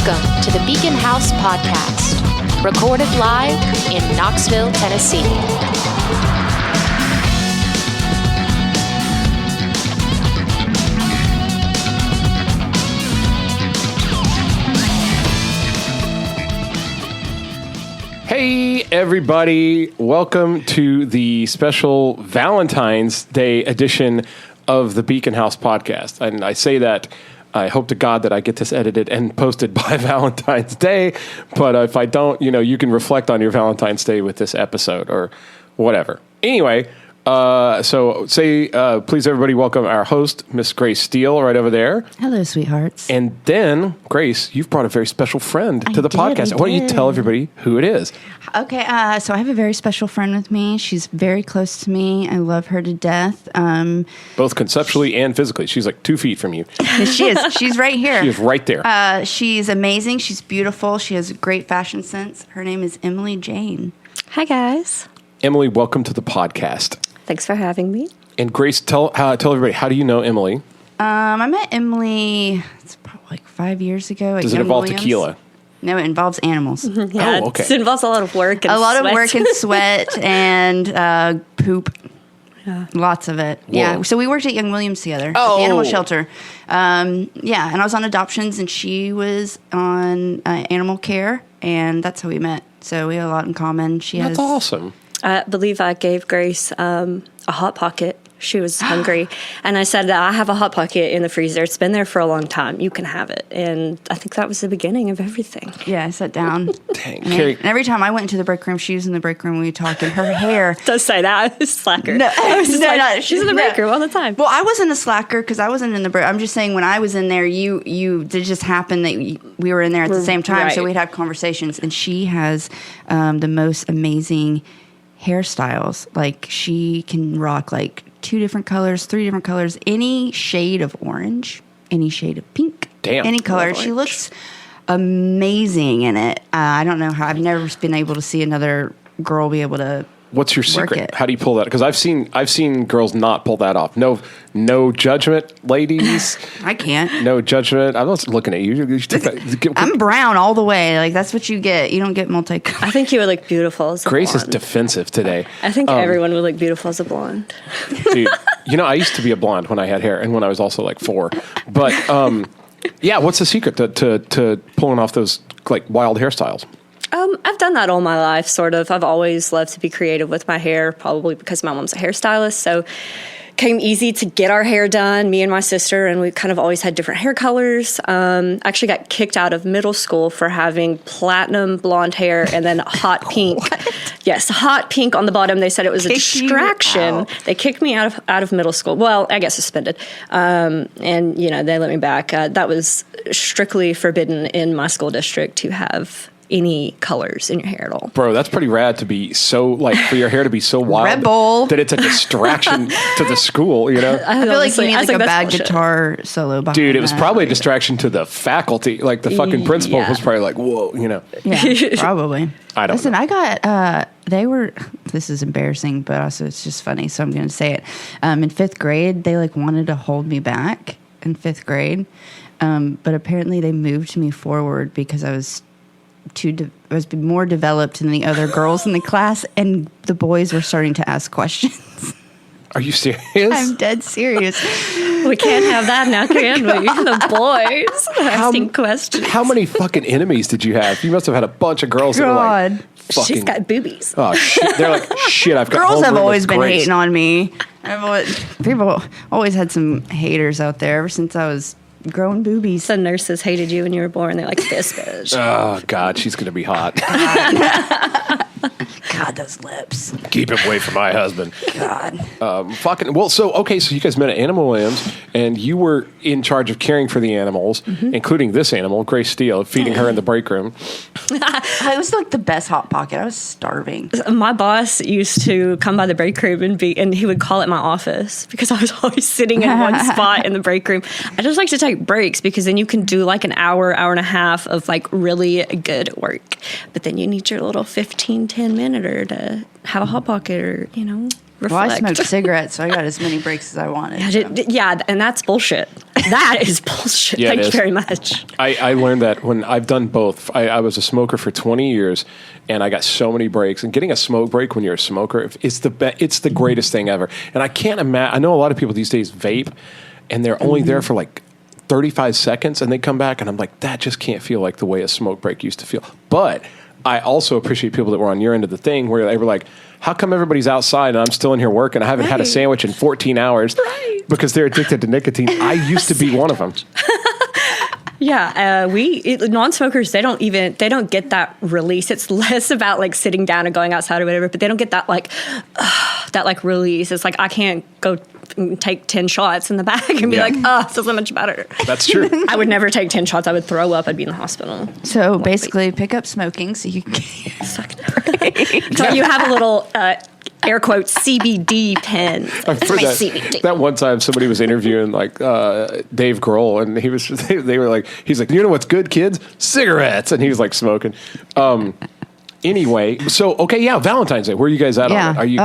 Welcome to the Beacon House Podcast, recorded live in Knoxville, Tennessee. Hey everybody, welcome to the special Valentine's Day edition of the Beacon House Podcast. And I say that, I hope to God that I get this edited and posted by Valentine's Day, but if I don't, you can reflect on your Valentine's Day with this episode or whatever. Anyway, please everybody welcome our host, Miss Grace Steele, right over there. Hello, sweethearts. And then, Grace, you've brought a very special friend to the podcast. Why don't you tell everybody who it is? Okay, so I have a very special friend with me. She's very close to me. I love her to death. Both conceptually and physically. She's like 2 feet from you. She is. She's right here. She is right there. She's amazing. She's beautiful. She has a great fashion sense. Her name is Emily Jayne. Hi, guys. Emily, welcome to the podcast. Thanks for having me. And Grace, tell everybody, how do you know Emily? I met Emily, it's probably like 5 years ago. Does it involve tequila? No, it involves animals. Yeah, oh, okay. It involves a lot of work and a lot sweat. of work and sweat and poop. Yeah. Lots of it. Whoa. Yeah. So we worked at Young Williams together at the animal shelter. And I was on adoptions and she was on animal care, and that's how we met. So we had a lot in common. That's awesome. I believe I gave Grace a Hot Pocket. She was hungry. And I said, I have a Hot Pocket in the freezer. It's been there for a long time. You can have it. And I think that was the beginning of everything. Yeah, I sat down. Dang. And every time I went into the break room, she was in the break room. We talked, and her hair. Don't say that. I was a slacker. No, she's in the break room all the time. Well, I wasn't a slacker because I wasn't in the break. I'm just saying when I was in there, it just happened that we were in there at the same time. Right. So we'd have conversations. And she has the most amazing hairstyles. Like, she can rock like 2 different colors, 3 different colors, any shade of orange, any shade of pink, Damn. any color. She looks amazing in it. I don't know how. I've never been able to see another girl be able to. What's your secret? It. How do you pull that? Because I've seen girls not pull that off. No judgment, ladies. I can't. No judgment. I'm not looking at you. You took that. I'm brown all the way. Like, that's what you get. You don't get multicolor. I think you would look beautiful as a Grace blonde. is defensive today. I think everyone would look beautiful as a blonde. Dude, I used to be a blonde when I had hair and when I was also like 4. But yeah, what's the secret to pulling off those like wild hairstyles? I've done that all my life, sort of. I've always loved to be creative with my hair, probably because my mom's a hairstylist. So came easy to get our hair done, me and my sister, and we kind of always had different hair colors. Actually got kicked out of middle school for having platinum blonde hair and then hot pink. Yes, hot pink on the bottom. They said it was a distraction. They kicked me out of middle school. Well, I guess suspended. And, they let me back. That was strictly forbidden in my school district to have any colors in your hair at all. Bro, that's pretty rad to be so, for your hair to be so wild Red Bull. that it's a distraction to the school, I feel like you need like a bad guitar solo behind Dude, it was that. probably a distraction to the faculty. Like, the fucking principal was probably like, whoa, Yeah, probably. I don't know. I got, this is embarrassing, but also it's just funny, so I'm going to say it. In 5th grade, they wanted to hold me back in 5th grade, but apparently they moved me forward because I was more developed than the other girls in the class, and the boys were starting to ask questions. Are you serious? I'm dead serious. We can't have that now, can we? The boys asking questions. How many fucking enemies did you have? You must have had a bunch of girls that were like, fucking, she's got boobies. Oh, shit. They're like, shit, I've got Girls have homeroom always with been Grace. hating on me. People always had some haters out there ever since I was growing boobies. The nurses hated you when you were born. They're like, this bitch. Oh, God, she's going to be hot. God, those lips. Keep him away from my husband. God. So you guys met at Animal Williams, and you were in charge of caring for the animals, including this animal, Grace Steele, feeding her in the break room. It was like the best Hot Pocket. I was starving. My boss used to come by the break room and he would call it my office because I was always sitting in one spot in the break room. I just like to take breaks because then you can do like an hour and a half of like really good work. But then you need your little 10-minute to have a Hot Pocket or, Well, I reflect. smoked cigarettes, so I got as many breaks as I wanted. Yeah, and that's bullshit. That is bullshit. Yeah, it Thank you is. very much. I learned that when I've done both. I was a smoker for 20 years, and I got so many breaks. And getting a smoke break when you're a smoker, it's the greatest thing ever. And I can't imagine. I know a lot of people these days vape, and they're only there for like 35 seconds, and they come back, and I'm like, that just can't feel like the way a smoke break used to feel. But I also appreciate people that were on your end of the thing where they were like, how come everybody's outside and I'm still in here working? I haven't had a sandwich in 14 hours because they're addicted to nicotine. I used to be one of them. Yeah, non-smokers, they don't get that release. It's less about like sitting down and going outside or whatever, but they don't get that like release. It's like I can't go take 10 shots in the back and be like, oh, this is so much better. That's true. I would never take 10 shots. I would throw up. I'd be in the hospital. So basically, pick up smoking so you can. So you have a little air quotes CBD pen. I've heard that one time somebody was interviewing like Dave Grohl, and he was they were like, he's like, you know what's good, kids? Cigarettes, and he was like smoking. Anyway, so okay, yeah, Valentine's Day. Where are you guys at on it? Are you?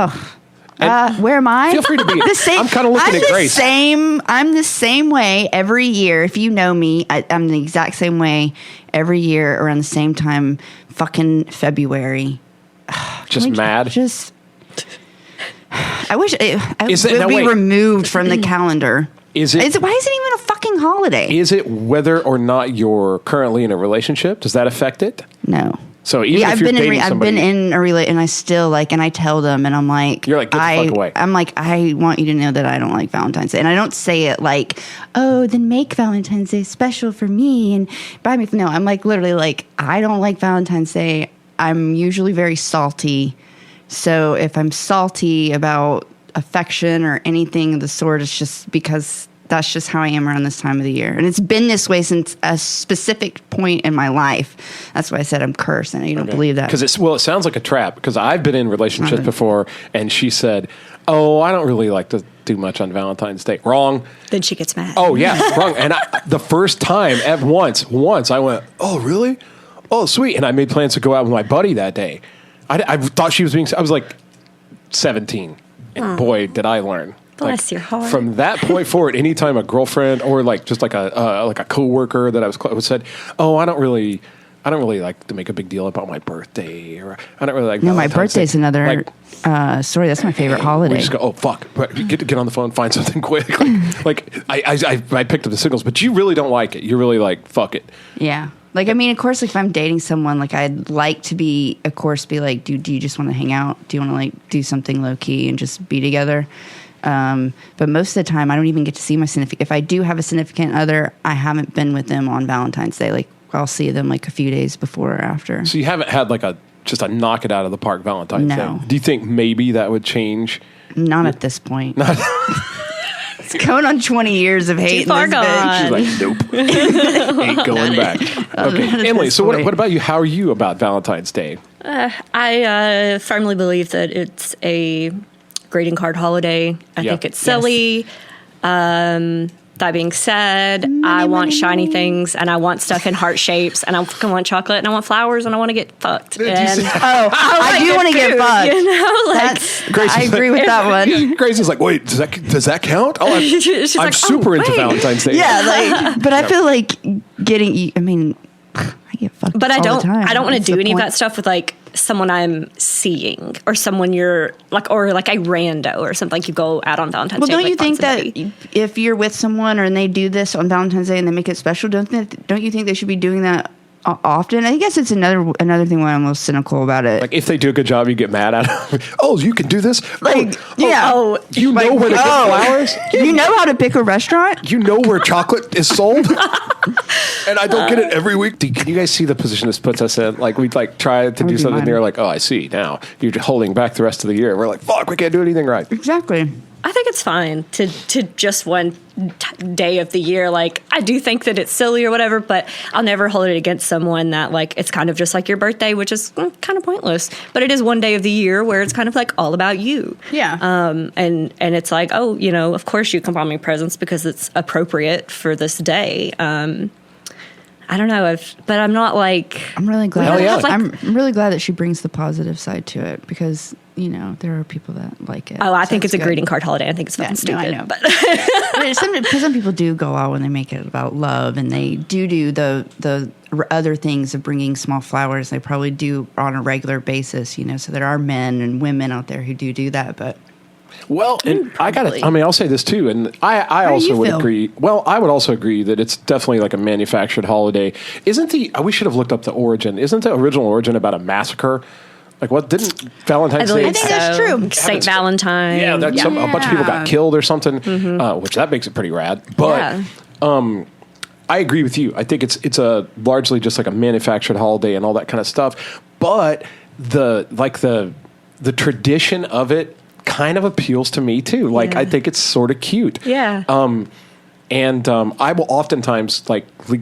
Where am I? Feel free to be. The same. I'm kind of looking at Grace. I'm the same way every year. If you know me, I'm the exact same way every year around the same time. Fucking February. Just mad. I wish it would be removed from the calendar. Why is it even a fucking holiday? Is it whether or not you're currently in a relationship? Does that affect it? No. So even if you're dating somebody, I've been in a relationship, and I still like, and I tell them, and I'm like, you're like, get the fuck away. I'm like, I want you to know that I don't like Valentine's Day, and I don't say it like, oh, then make Valentine's Day special for me and buy me. No, I'm like literally like, I don't like Valentine's Day. I'm usually very salty, so if I'm salty about affection or anything of the sort, it's just because that's just how I am around this time of the year. And it's been this way since a specific point in my life. That's why I said I'm cursed, and you don't believe that. Because it sounds like a trap, because I've been in relationships before, and she said, oh, I don't really like to do much on Valentine's Day. Wrong. Then she gets mad. Oh, yeah, wrong. And the first time, once, I went, oh, really? Oh, sweet. And I made plans to go out with my buddy that day. I thought she was I was like 17. And boy, did I learn. Bless your heart. From that point forward, anytime a girlfriend or like just like a coworker that I was close said, "Oh, I don't really like to make a big deal about my birthday," or I don't really like. No, my Valentine's birthday's Day. another. Sorry, that's my favorite holiday. We just go, oh fuck! Get on the phone, find something quick. I picked up the signals, but you really don't like it. You're really like, fuck it. Yeah. Like, I mean, of course, like, if I'm dating someone, like, I'd like to be like, do you just want to hang out? Do you want to, like, do something low-key and just be together? But most of the time, I don't even get to see my significant. If I do have a significant other, I haven't been with them on Valentine's Day. Like, I'll see them, like, a few days before or after. So you haven't had, like, just a knock it out of the park Valentine's Day? Do you think maybe that would change? Not at this point. It's going on 20 years of hate. Too far gone. She's like, nope. Ain't going back. Okay. Emily, so what about you? How are you about Valentine's Day? I firmly believe that it's a greeting card holiday. I think it's silly. Yes. That being said, I want shiny things, and I want stuff in heart shapes, and I fucking want chocolate, and I want flowers, and I want to get fucked. And I do want to get fucked. You know, I agree with that one. Grace is like, wait, does that count? Oh, I'm super into Valentine's Day. Yeah, but I feel like getting. I mean, I get fucked. But all the time. I don't want to do any of that stuff with like someone I'm seeing or someone you're like, or like a rando or something. Like you go out on Valentine's Day. Well, don't you think that if you're with someone and they do this on Valentine's Day and they make it special, don't you think they should be doing that often? I guess it's another thing why I'm most cynical about it. Like if they do a good job, you get mad at them. Oh, you can do this? Like, you know where to get flowers? You know how to pick a restaurant? You know where chocolate is sold? And I don't get it every week. Can you guys see the position this puts us in? Like we'd like try to do something, and they're like, oh, I see. Now you're holding back the rest of the year. We're like, fuck, we can't do anything right. Exactly. I think it's fine to just one day of the year. Like, I do think that it's silly or whatever, but I'll never hold it against someone that, like, it's kind of just like your birthday, which is kind of pointless. But it is one day of the year where it's kind of like all about you. Yeah. And it's like, oh, you know, of course you can buy me presents because it's appropriate for this day. I don't know but I'm not like, I'm really glad. Hell yeah. I'm really glad that she brings the positive side to it because, there are people that like it. oh, I So think it's a good. greeting card holiday. I think it's fucking No, stupid. I know. But But some people do go out when they make it about love, and they do the other things of bringing small flowers. They probably do on a regular basis, So there are men and women out there who do that, but. Well, and I'll say this too, and I do also you would feel? agree. Well, I would also agree that it's definitely like a manufactured holiday. We should have looked up the origin. Isn't the original origin about a massacre? Like, what didn't Valentine's Day? I think that's true. Saint Valentine. Yeah, a bunch of people got killed or something, which that makes it pretty rad. But I agree with you. I think it's a largely just like a manufactured holiday and all that kind of stuff. But the tradition of it kind of appeals to me too. Like, I think it's sort of cute. Yeah. And I will oftentimes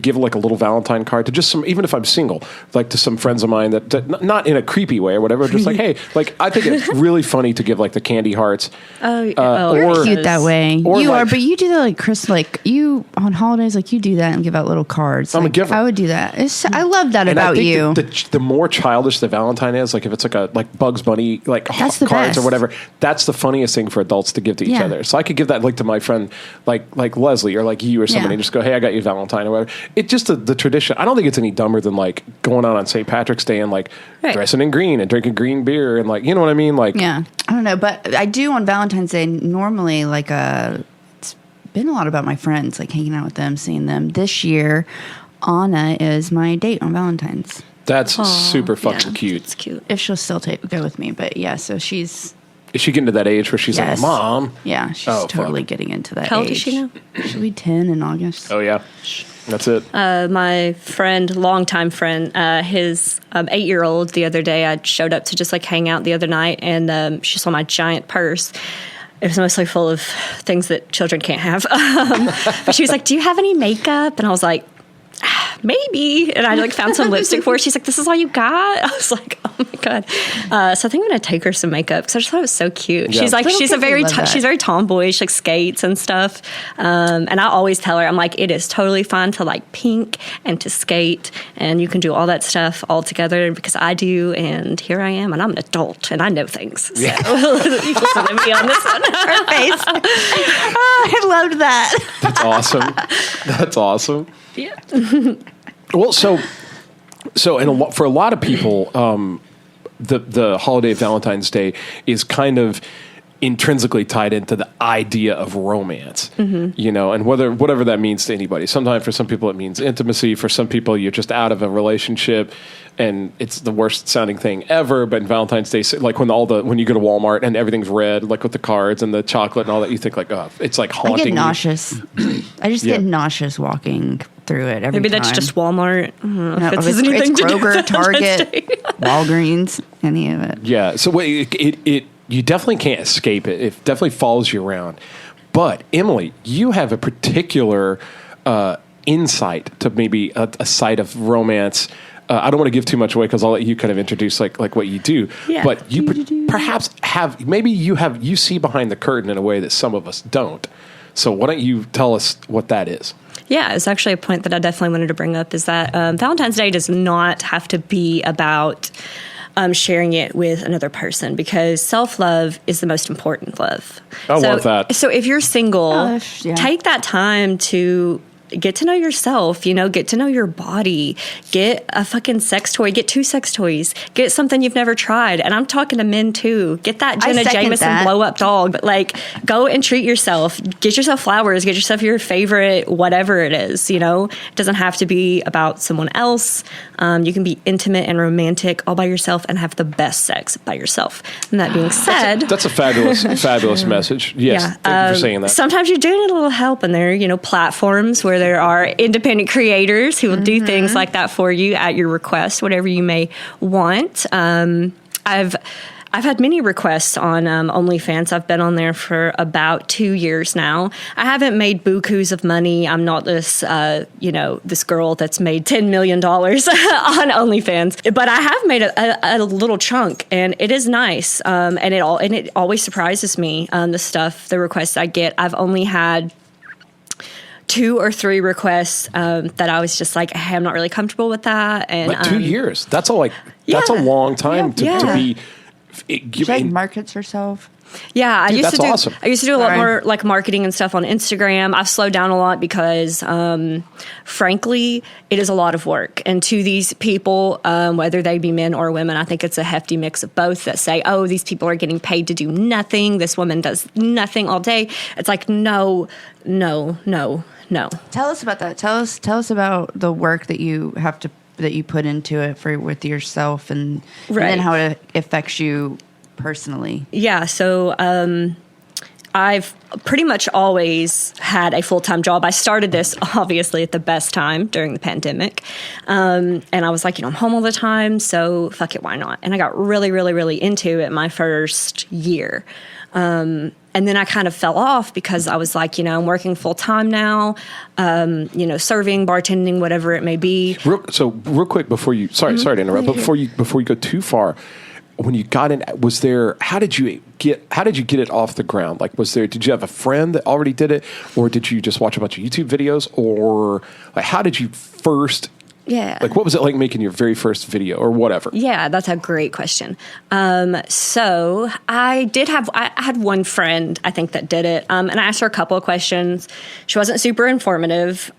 give like a little Valentine card to just even if I'm single, like to some friends of mine that not in a creepy way or whatever, just like, hey, like I think it's really funny to give like the candy hearts. You're cute that way. Or You like- are, but you do that like Chris, like you on holidays, like you do that and give out little cards. I'm a Like, giver. I would do that. I love that And I about think you. the more childish the Valentine is, like if it's like Bugs Bunny, like That's the cards or best. whatever, that's the funniest thing for adults to give to each Yeah. other. So I could give that like to my friend, like Leslie or like you or somebody, Yeah. and just go, hey, I got you Valentine or whatever. It's just the tradition. I don't think it's any dumber than like going out on St. Patrick's Day and like Right. dressing in green and drinking green beer and like, you know what I mean? Like, Yeah, I don't know, but I do on Valentine's Day normally it's been a lot about my friends, like hanging out with them, seeing them. This year, Anna is my date on Valentine's. that's super fucking cute. It's cute. If she'll still go with me, but yeah, so she's Is she getting to that age where she's yes. like, Mom? Yeah, she's Oh, totally fuck. getting into that. How old is age. she now? She'll be 10 in August. Oh yeah, that's it. My friend, longtime friend, his 8-year-old, the other day, I showed up to just like hang out the other night, and she saw my giant purse. It was mostly full of things that children can't have. But she was like, do you have any makeup? And I was like, maybe. And I like found some lipstick for her. She's like, this is all you got? I was like, oh my God. So I think I'm going to take her some makeup because I just thought it was so cute. Yeah. She's like, Little she's a kids very, love that. she's very tomboyish, like skates and stuff. And I always tell her, I'm like, it is totally fine to like pink and to skate. And you can do all that stuff all together because I do. And here I am. And I'm an adult and I know things. So you listen to me on this one. Her face. I loved that. That's awesome. That's awesome. Yeah. Well, so and for a lot of people, the holiday of Valentine's Day is kind of intrinsically tied into the idea of romance, and whatever that means to anybody. Sometimes for some people it means intimacy. For some people you're just out of a relationship and it's the worst sounding thing ever. But in Valentine's Day, like when you go to Walmart and everything's red, like with the cards and the chocolate and all that, you think like, oh, it's like haunting. I get you. nauseous. I just get nauseous walking through it every Maybe time. that's just Walmart. I don't know No, if it's has anything to do Kroger, with Target, Valentine's Day. Walgreens, any of it. Yeah. So it you definitely can't escape it. It definitely follows you around. But Emily, you have a particular insight to maybe a side of romance. I don't want to give too much away because I'll let you kind of introduce like what you do. Yeah. But you perhaps you see behind the curtain in a way that some of us don't. So why don't you tell us what that is? Yeah, it's actually a point that I definitely wanted to bring up is that Valentine's Day does not have to be about sharing it with another person because self-love is the most important love. I love that. So if you're single, Yeah. take that time to get to know yourself, get to know your body, get a fucking sex toy, get 2 sex toys, get something you've never tried. And I'm talking to men too. Get that I Jenna second Jameson that. blow up dog, but like go and treat yourself, get yourself flowers, get yourself your favorite, whatever it is, It doesn't have to be about someone else. You can be intimate and romantic all by yourself and have the best sex by yourself. And that being said, That's a fabulous message. Yes, thank you for saying that. sometimes you do need a little help, and there are, platforms where there are independent creators who will do things like that for you at your request, whatever you may want. I've had many requests on OnlyFans. I've been on there for about 2 years now. I haven't made bukus of money. I'm not this, this girl that's made $10 million on OnlyFans. But I have made a little chunk, and it is nice. And it always surprises me, the requests I get. I've only had 2 or 3 requests that I was just like, hey, I'm not really comfortable with that. And But 2 years, that's a long time to be. She like markets herself. Yeah, I used to do. awesome. I used to do a lot more like marketing and stuff on Instagram. I've slowed down a lot because, frankly, it is a lot of work. And to these people, whether they be men or women, I think it's a hefty mix of both that say, "Oh, these people are getting paid to do nothing. This woman does nothing all day." It's like, no. Tell us about that. Tell us about the work that you put into it with yourself, and then how it affects you personally. Yeah. So I've pretty much always had a full-time job. I started this obviously at the best time during the pandemic. And I was like, I'm home all the time, so fuck it, why not? And I got really, really, really into it my first year. And then I kind of fell off because I was like, I'm working full time now, serving, bartending, whatever it may be. Real quick before you, sorry to interrupt, but before you go too far, when you got in, how did you get it off the ground? Like, did you have a friend that already did it, or did you just watch a bunch of YouTube videos, or like, how did you first? Yeah. Like, what was it like making your very first video or whatever? Yeah, that's a great question. So I had one friend, I think, that did it. And I asked her a couple of questions. She wasn't super informative.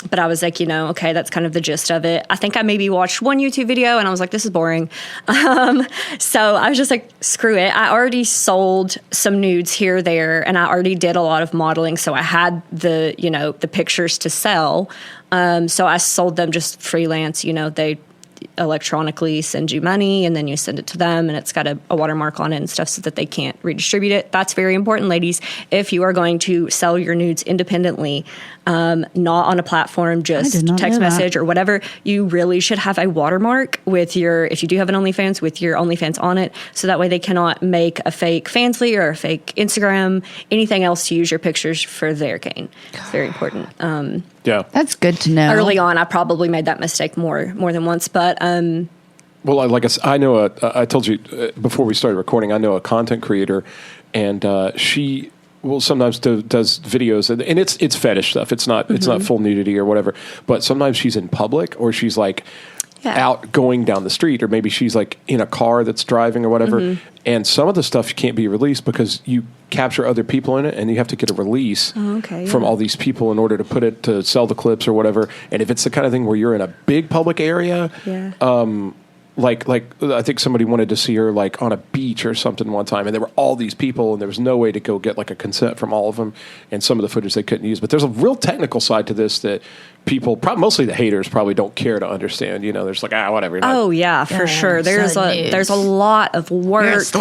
But I was like, okay, that's kind of the gist of it. I think I maybe watched one YouTube video and I was like, this is boring. So I was just like, screw it. I already sold some nudes here or there, and I already did a lot of modeling. So I had the pictures to sell. So I sold them just freelance. They electronically send you money, and then you send it to them, and it's got a watermark on it and stuff so that they can't redistribute it. That's very important, ladies. If you are going to sell your nudes independently, not on a platform, just text message or whatever, you really should have a watermark if you do have an OnlyFans, with your OnlyFans on it, so that way they cannot make a fake Fansly or a fake Instagram, anything else to use your pictures for their gain. It's very important. Yeah, that's good to know. Early on, I probably made that mistake more than once, but well, like I know I told you before we started recording, I know a content creator, and she will sometimes does videos, and it's fetish stuff. It's not full nudity or whatever, but sometimes she's in public, or she's like out going down the street, or maybe she's like in a car that's driving or whatever. And some of the stuff can't be released because you capture other people in it, and you have to get a release from all these people in order to put it to sell the clips or whatever. And if it's the kind of thing where you're in a big public area, like I think somebody wanted to see her like on a beach or something one time, and there were all these people, and there was no way to go get like a consent from all of them, and some of the footage they couldn't use. But there's a real technical side to this that people, mostly the haters, probably don't care to understand. There's like, whatever. Oh yeah, for sure. There's a lot of work. There's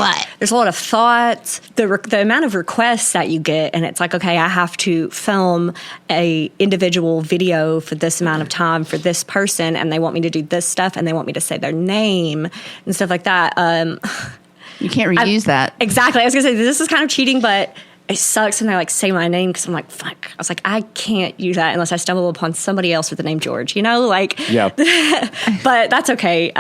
a lot of thought. The amount of requests that you get, and it's like, okay, I have to film a individual video for this amount of time for this person, and they want me to do this stuff, and they want me to say their name and stuff like that. You can't reuse that. Exactly. I was gonna say, this is kind of cheating, but it sucks when they like say my name, because I'm like, fuck. I was like, I can't use that unless I stumble upon somebody else with the name George, Yeah. But that's okay.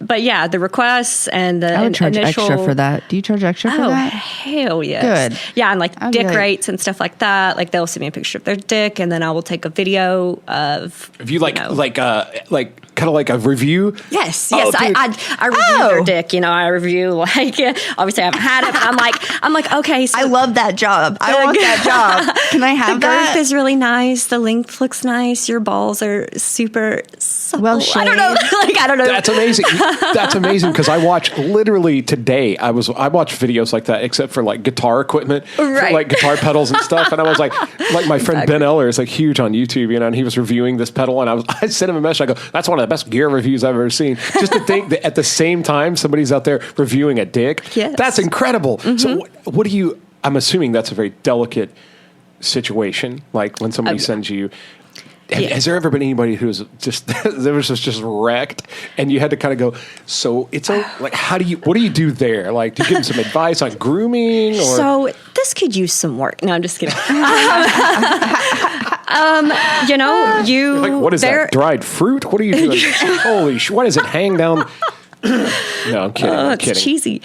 But yeah, the requests and the I would charge initial extra for that. Do you charge extra for that? Hell yes. Good. Yeah, and like dick rates and stuff like that. Like they'll send me a picture of their dick, and then I will take a video of. If you kind of like a review. Yes. I review their dick. I review obviously I haven't had it, but I'm like okay. So I love that job. I want that job. Can I have the that? girth is really nice. The length looks nice. Your balls are super supple. Well shaped. I don't know. I don't know. That's amazing. That's amazing, because I watched literally today. I watched videos like that, except for like guitar equipment, for, like guitar pedals and stuff. And I was like my friend Ben Eller is like huge on YouTube, and he was reviewing this pedal, and I sent him a message. I go, that's one of the best gear reviews I've ever seen. Just to think that at the same time somebody's out there reviewing a dick. Yes. That's incredible. So what do you? I'm assuming that's a very delicate situation. Like when somebody sends you. Has there ever been anybody who's just there was just wrecked, and you had to kind of go? So it's like, what do you do there? Like, do you give them some advice on grooming? Or? So this could use some work. No, I'm just kidding. You like, what is that? Dried fruit? What are you doing? Holy sh! What does it hang down? No, I'm kidding. I'm it's kidding. cheesy.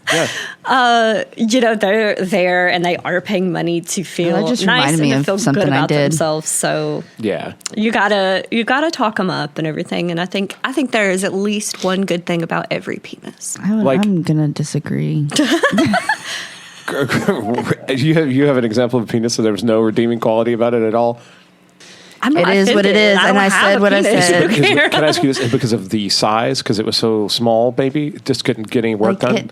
they're there and they are paying money to feel That just nice reminded me and to of feel something good I about did. themselves. So Yeah. you gotta talk them up and everything. And I think there is at least one good thing about every penis. I'm gonna disagree. You have an example of a penis, so there was no redeeming quality about it at all. I'm not It is what it offended. is, I and don't I have said a what I penis. said. Who cares? Can I ask you this? Because of the size, because it was so small, maybe just couldn't get any work done.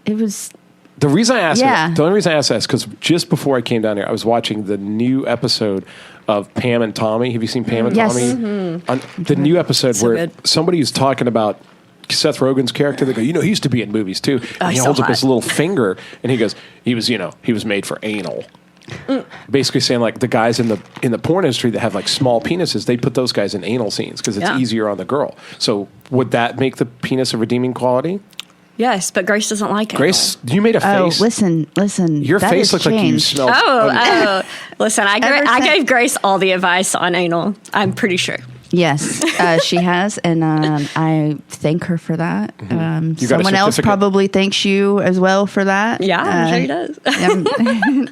It was. The reason I asked Yeah. the only reason I asked that is because just before I came down here, I was watching the new episode of Pam and Tommy. Have you seen Pam and Yes. Tommy? On the new episode So where good. somebody's talking about Seth Rogen's character. They go, he used to be in movies too. And he he's so holds up hot. his little finger and he goes, he was made for anal. Basically saying like the guys in the porn industry that have like small penises, they put those guys in anal scenes because it's Yeah. easier on the girl. So would that make the penis a redeeming quality? Yes, but Grace doesn't like it. Grace, you made a face. Listen. Your that face has looks like you changed. smell. Listen, I Ever since- gave Grace all the advice on anal. I'm pretty sure. Yes, she has, and I thank her for that. You got a Someone else certificate? probably thanks you as well for that. Yeah, I'm sure he does. I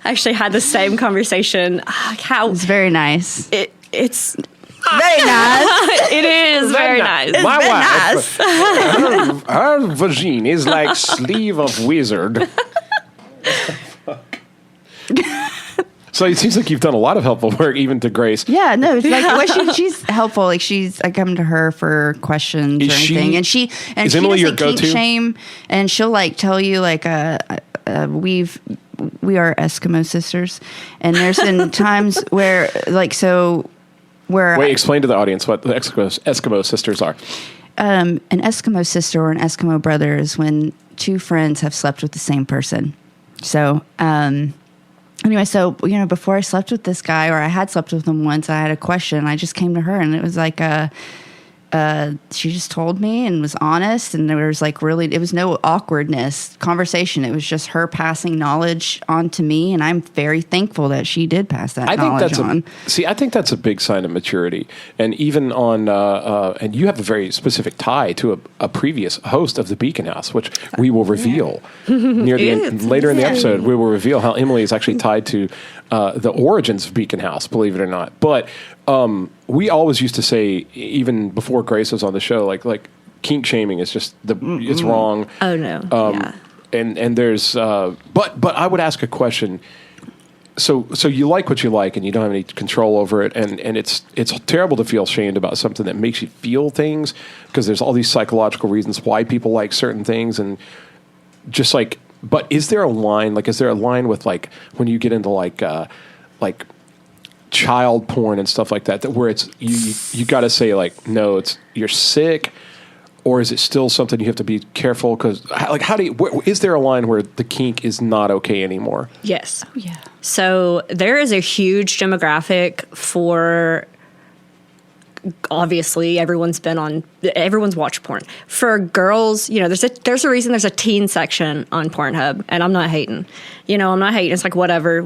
actually had the same conversation. How It's very nice. it's Very nice. it is very nice. My very wife, her vagina is like sleeve of wizard. So it seems like you've done a lot of helpful work, even to Grace. Yeah, no, it's like she's helpful. Like I come to her for questions Is or she- anything, and is she Emily your doesn't kink go-to? shame, and she'll like tell you like we are Eskimo sisters, and there's been times where Wait, explain to the audience what the Eskimo sisters are. an Eskimo sister or an Eskimo brother is when two friends have slept with the same person. So, anyway, before I slept with this guy, or I had slept with him once, I had a question. I just came to her, and it was like, she just told me and was honest, and there was like it was no awkwardness conversation. It was just her passing knowledge on to me, and I'm very thankful that she did pass that knowledge on. I think that's a big sign of maturity, and even on, and you have a very specific tie to a previous host of the Beacon House, which we will reveal later in the episode. We will reveal how Emily is actually tied to the origins of Beacon House, believe it or not. But we always used to say, even before Grace was on the show, like kink shaming is just it's wrong. Oh no. Yeah. And there's but I would ask a question. So you like what you like, and you don't have any control over it, and it's terrible to feel shamed about something that makes you feel things, because there's all these psychological reasons why people like certain things, and just like. But is there a line? Like, is there a line with like when you get into like child porn and stuff like that where it's you got to say like, no, you're sick, or is it still something you have to be careful? Because like, is there a line where the kink is not okay anymore? Yes. Oh, yeah. So there is a huge demographic for. Obviously, everyone's watched porn. For girls, there's a reason there's a teen section on Pornhub, and I'm not hating. I'm not hating. It's like whatever.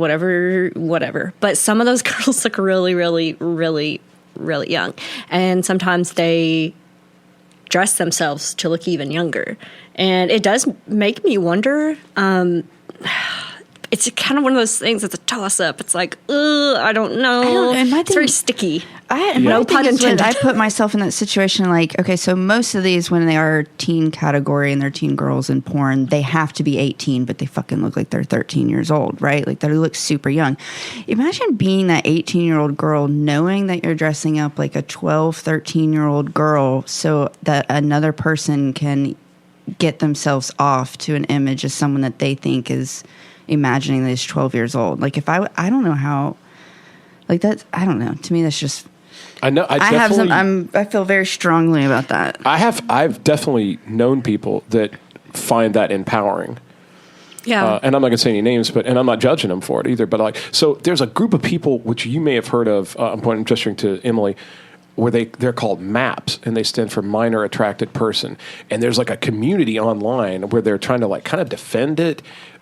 But some of those girls look really, really, really, really young, and sometimes they dress themselves to look even younger, and it does make me wonder. It's kind of one of those things. It's a toss up. It's like, I don't know. It's very sticky. No pun intended. I put myself in that situation. Like, okay, so most of these, when they are teen category and they're teen girls in porn, they have to be 18, but they fucking look like they're 13 years old, right? Like they look super young. Imagine being that 18-year-old girl, knowing that you're dressing up like a 12, 13-year-old girl, so that another person can get themselves off to an image of someone that they think is imagining that is 12 years old. Like if I don't know how, like that, I don't know. To me, that's just. I know. I feel very strongly about that. I've definitely known people that find that empowering. Yeah. And I'm not going to say any names, and I'm not judging them for it either. But so there's a group of people which you may have heard of. I'm gesturing to Emily, where they're called MAPS, and they stand for Minor Attracted Person. And there's like a community online where they're trying to like kind of defend it,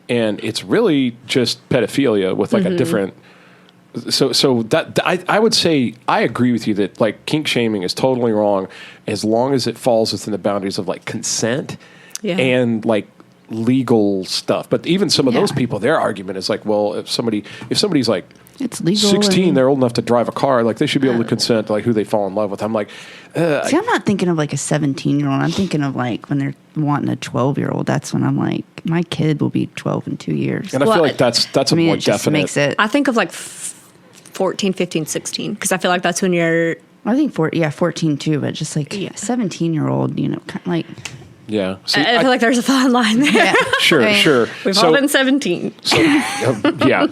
and it's really just pedophilia with like a different. So that I would say I agree with you that like kink shaming is totally wrong as long as it falls within the boundaries of like consent and like legal stuff. But even some of those people, their argument is like, well, if somebody's like it's legal 16, they're old enough to drive a car, like they should be able to consent to like who they fall in love with. I'm like, see, I'm not thinking of like a 17-year-old. I'm thinking of like when they're wanting a 12-year-old. That's when I'm like, my kid will be 12 in 2 years. and I feel like that's a more it just definite. makes it. I think of like 14, 15, 16, because I feel like that's when you're. I think 14 too, but just like 17-year-old, kind of like. Yeah, see, I feel like there's a fine line there. Yeah. sure, I mean, sure. We've all been 17. So, yeah,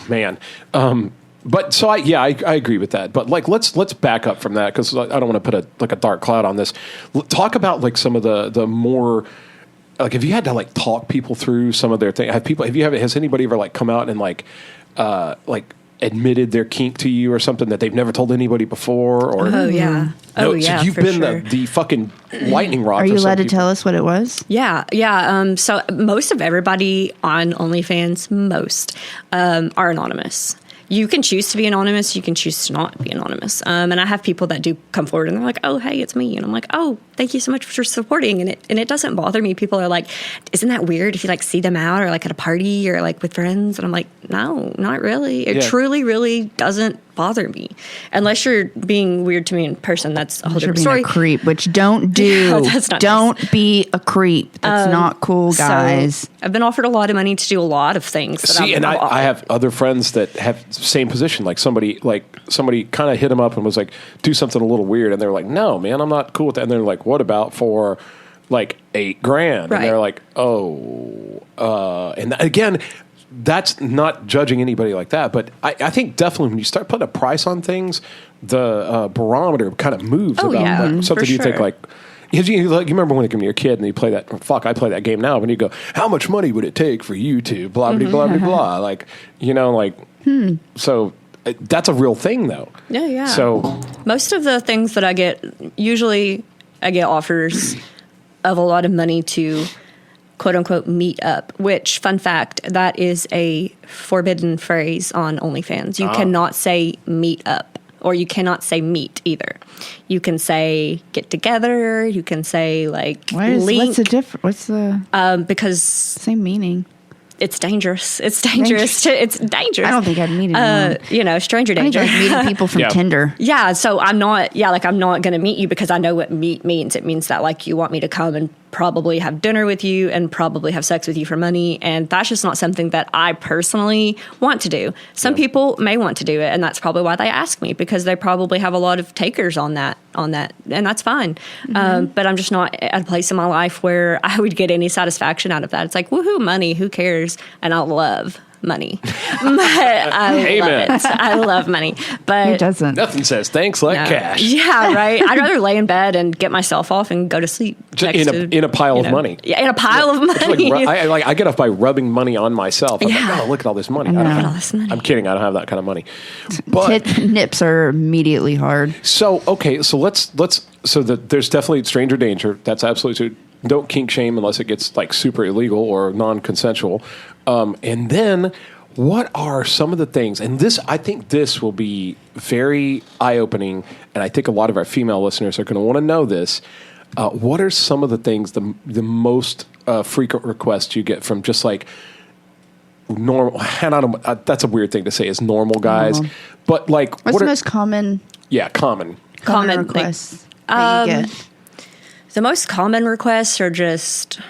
man. But so I agree with that. But like, let's back up from that because I don't want to put a dark cloud on this. Talk about like some of the more like if you had to like talk people through some of their thing. Has anybody ever like come out and like admitted their kink to you or something that they've never told anybody before? Or Oh yeah. no, Oh yeah. So you've for been sure. the fucking lightning rod. Are for you some allowed to people. tell us what it was? Yeah. So most of everybody on OnlyFans, are anonymous. You can choose to be anonymous. You can choose to not be anonymous. And I have people that do come forward and they're like, "Oh, hey, it's me," and I'm like, "Oh, thank you so much for supporting." And it doesn't bother me. People are like, "Isn't that weird if you like see them out or like at a party or like with friends?" And I'm like, "No, not really. It truly, really doesn't bother me unless you're being weird to me in person. That's a whole You're different being story." a creep, which don't do. Yeah, that's not don't be a creep. That's not cool, guys. So I've been offered a lot of money to do a lot of things. That See, and I've I have other friends that have same position. Like somebody kind of hit them up and was like, "Do something a little weird," and they're like, "No, man, I'm not cool with that." And they're like, "What about for like $8,000?" Right. And they're like, "Oh," and again, that's not judging anybody like that, but I think definitely when you start putting a price on things, the barometer kind of moves Oh, about yeah, like, something for you think sure. like. You remember when you're a kid and you play that? I play that game now. When you go, how much money would it take for you to blah blah blah blah blah? Like So that's a real thing, though. Yeah. So most of the things that I get, usually I get offers of a lot of money to quote unquote meet up, which, fun fact, that is a forbidden phrase on OnlyFans. You cannot say meet up. Or you cannot say meet either. You can say get together. You can say like link. What's the difference? What's the because same meaning? it's dangerous. It's dangerous. It's dangerous. I don't think I'd meet anyone. Stranger I think danger. like meeting people from Yeah. Tinder. Yeah, so I'm not going to meet you because I know what meet means. It means that like you want me to come and probably have dinner with you and probably have sex with you for money, and that's just not something that I personally want to do. Some people may want to do it, and that's probably why they ask me, because they probably have a lot of takers on that, and that's fine. But I'm just not at a place in my life where I would get any satisfaction out of that. It's like, woohoo, money, who cares? And I love money. I love it. I love money. But Who doesn't? nothing says thanks like no. cash. Yeah, right. I'd rather lay in bed and get myself off and go to sleep. Just next in a pile of money. Yeah, in a pile of money. I get off by rubbing money on myself. I'm like, oh, look at all this money. I know. don't Look at have- all this money. I'm kidding. I don't have that kind of money. But Nips are immediately hard. so okay, so there's definitely stranger danger. That's absolutely true. Don't kink shame unless it gets like super illegal or non-consensual. And then what are some of the things? And I think this will be very eye-opening, and I think a lot of our female listeners are going to want to know this. What are some of the things, the most frequent requests you get from just like normal? And I don't, that's a weird thing to say, is normal guys, but like What's the most common common Common requests that you get? The most common requests are just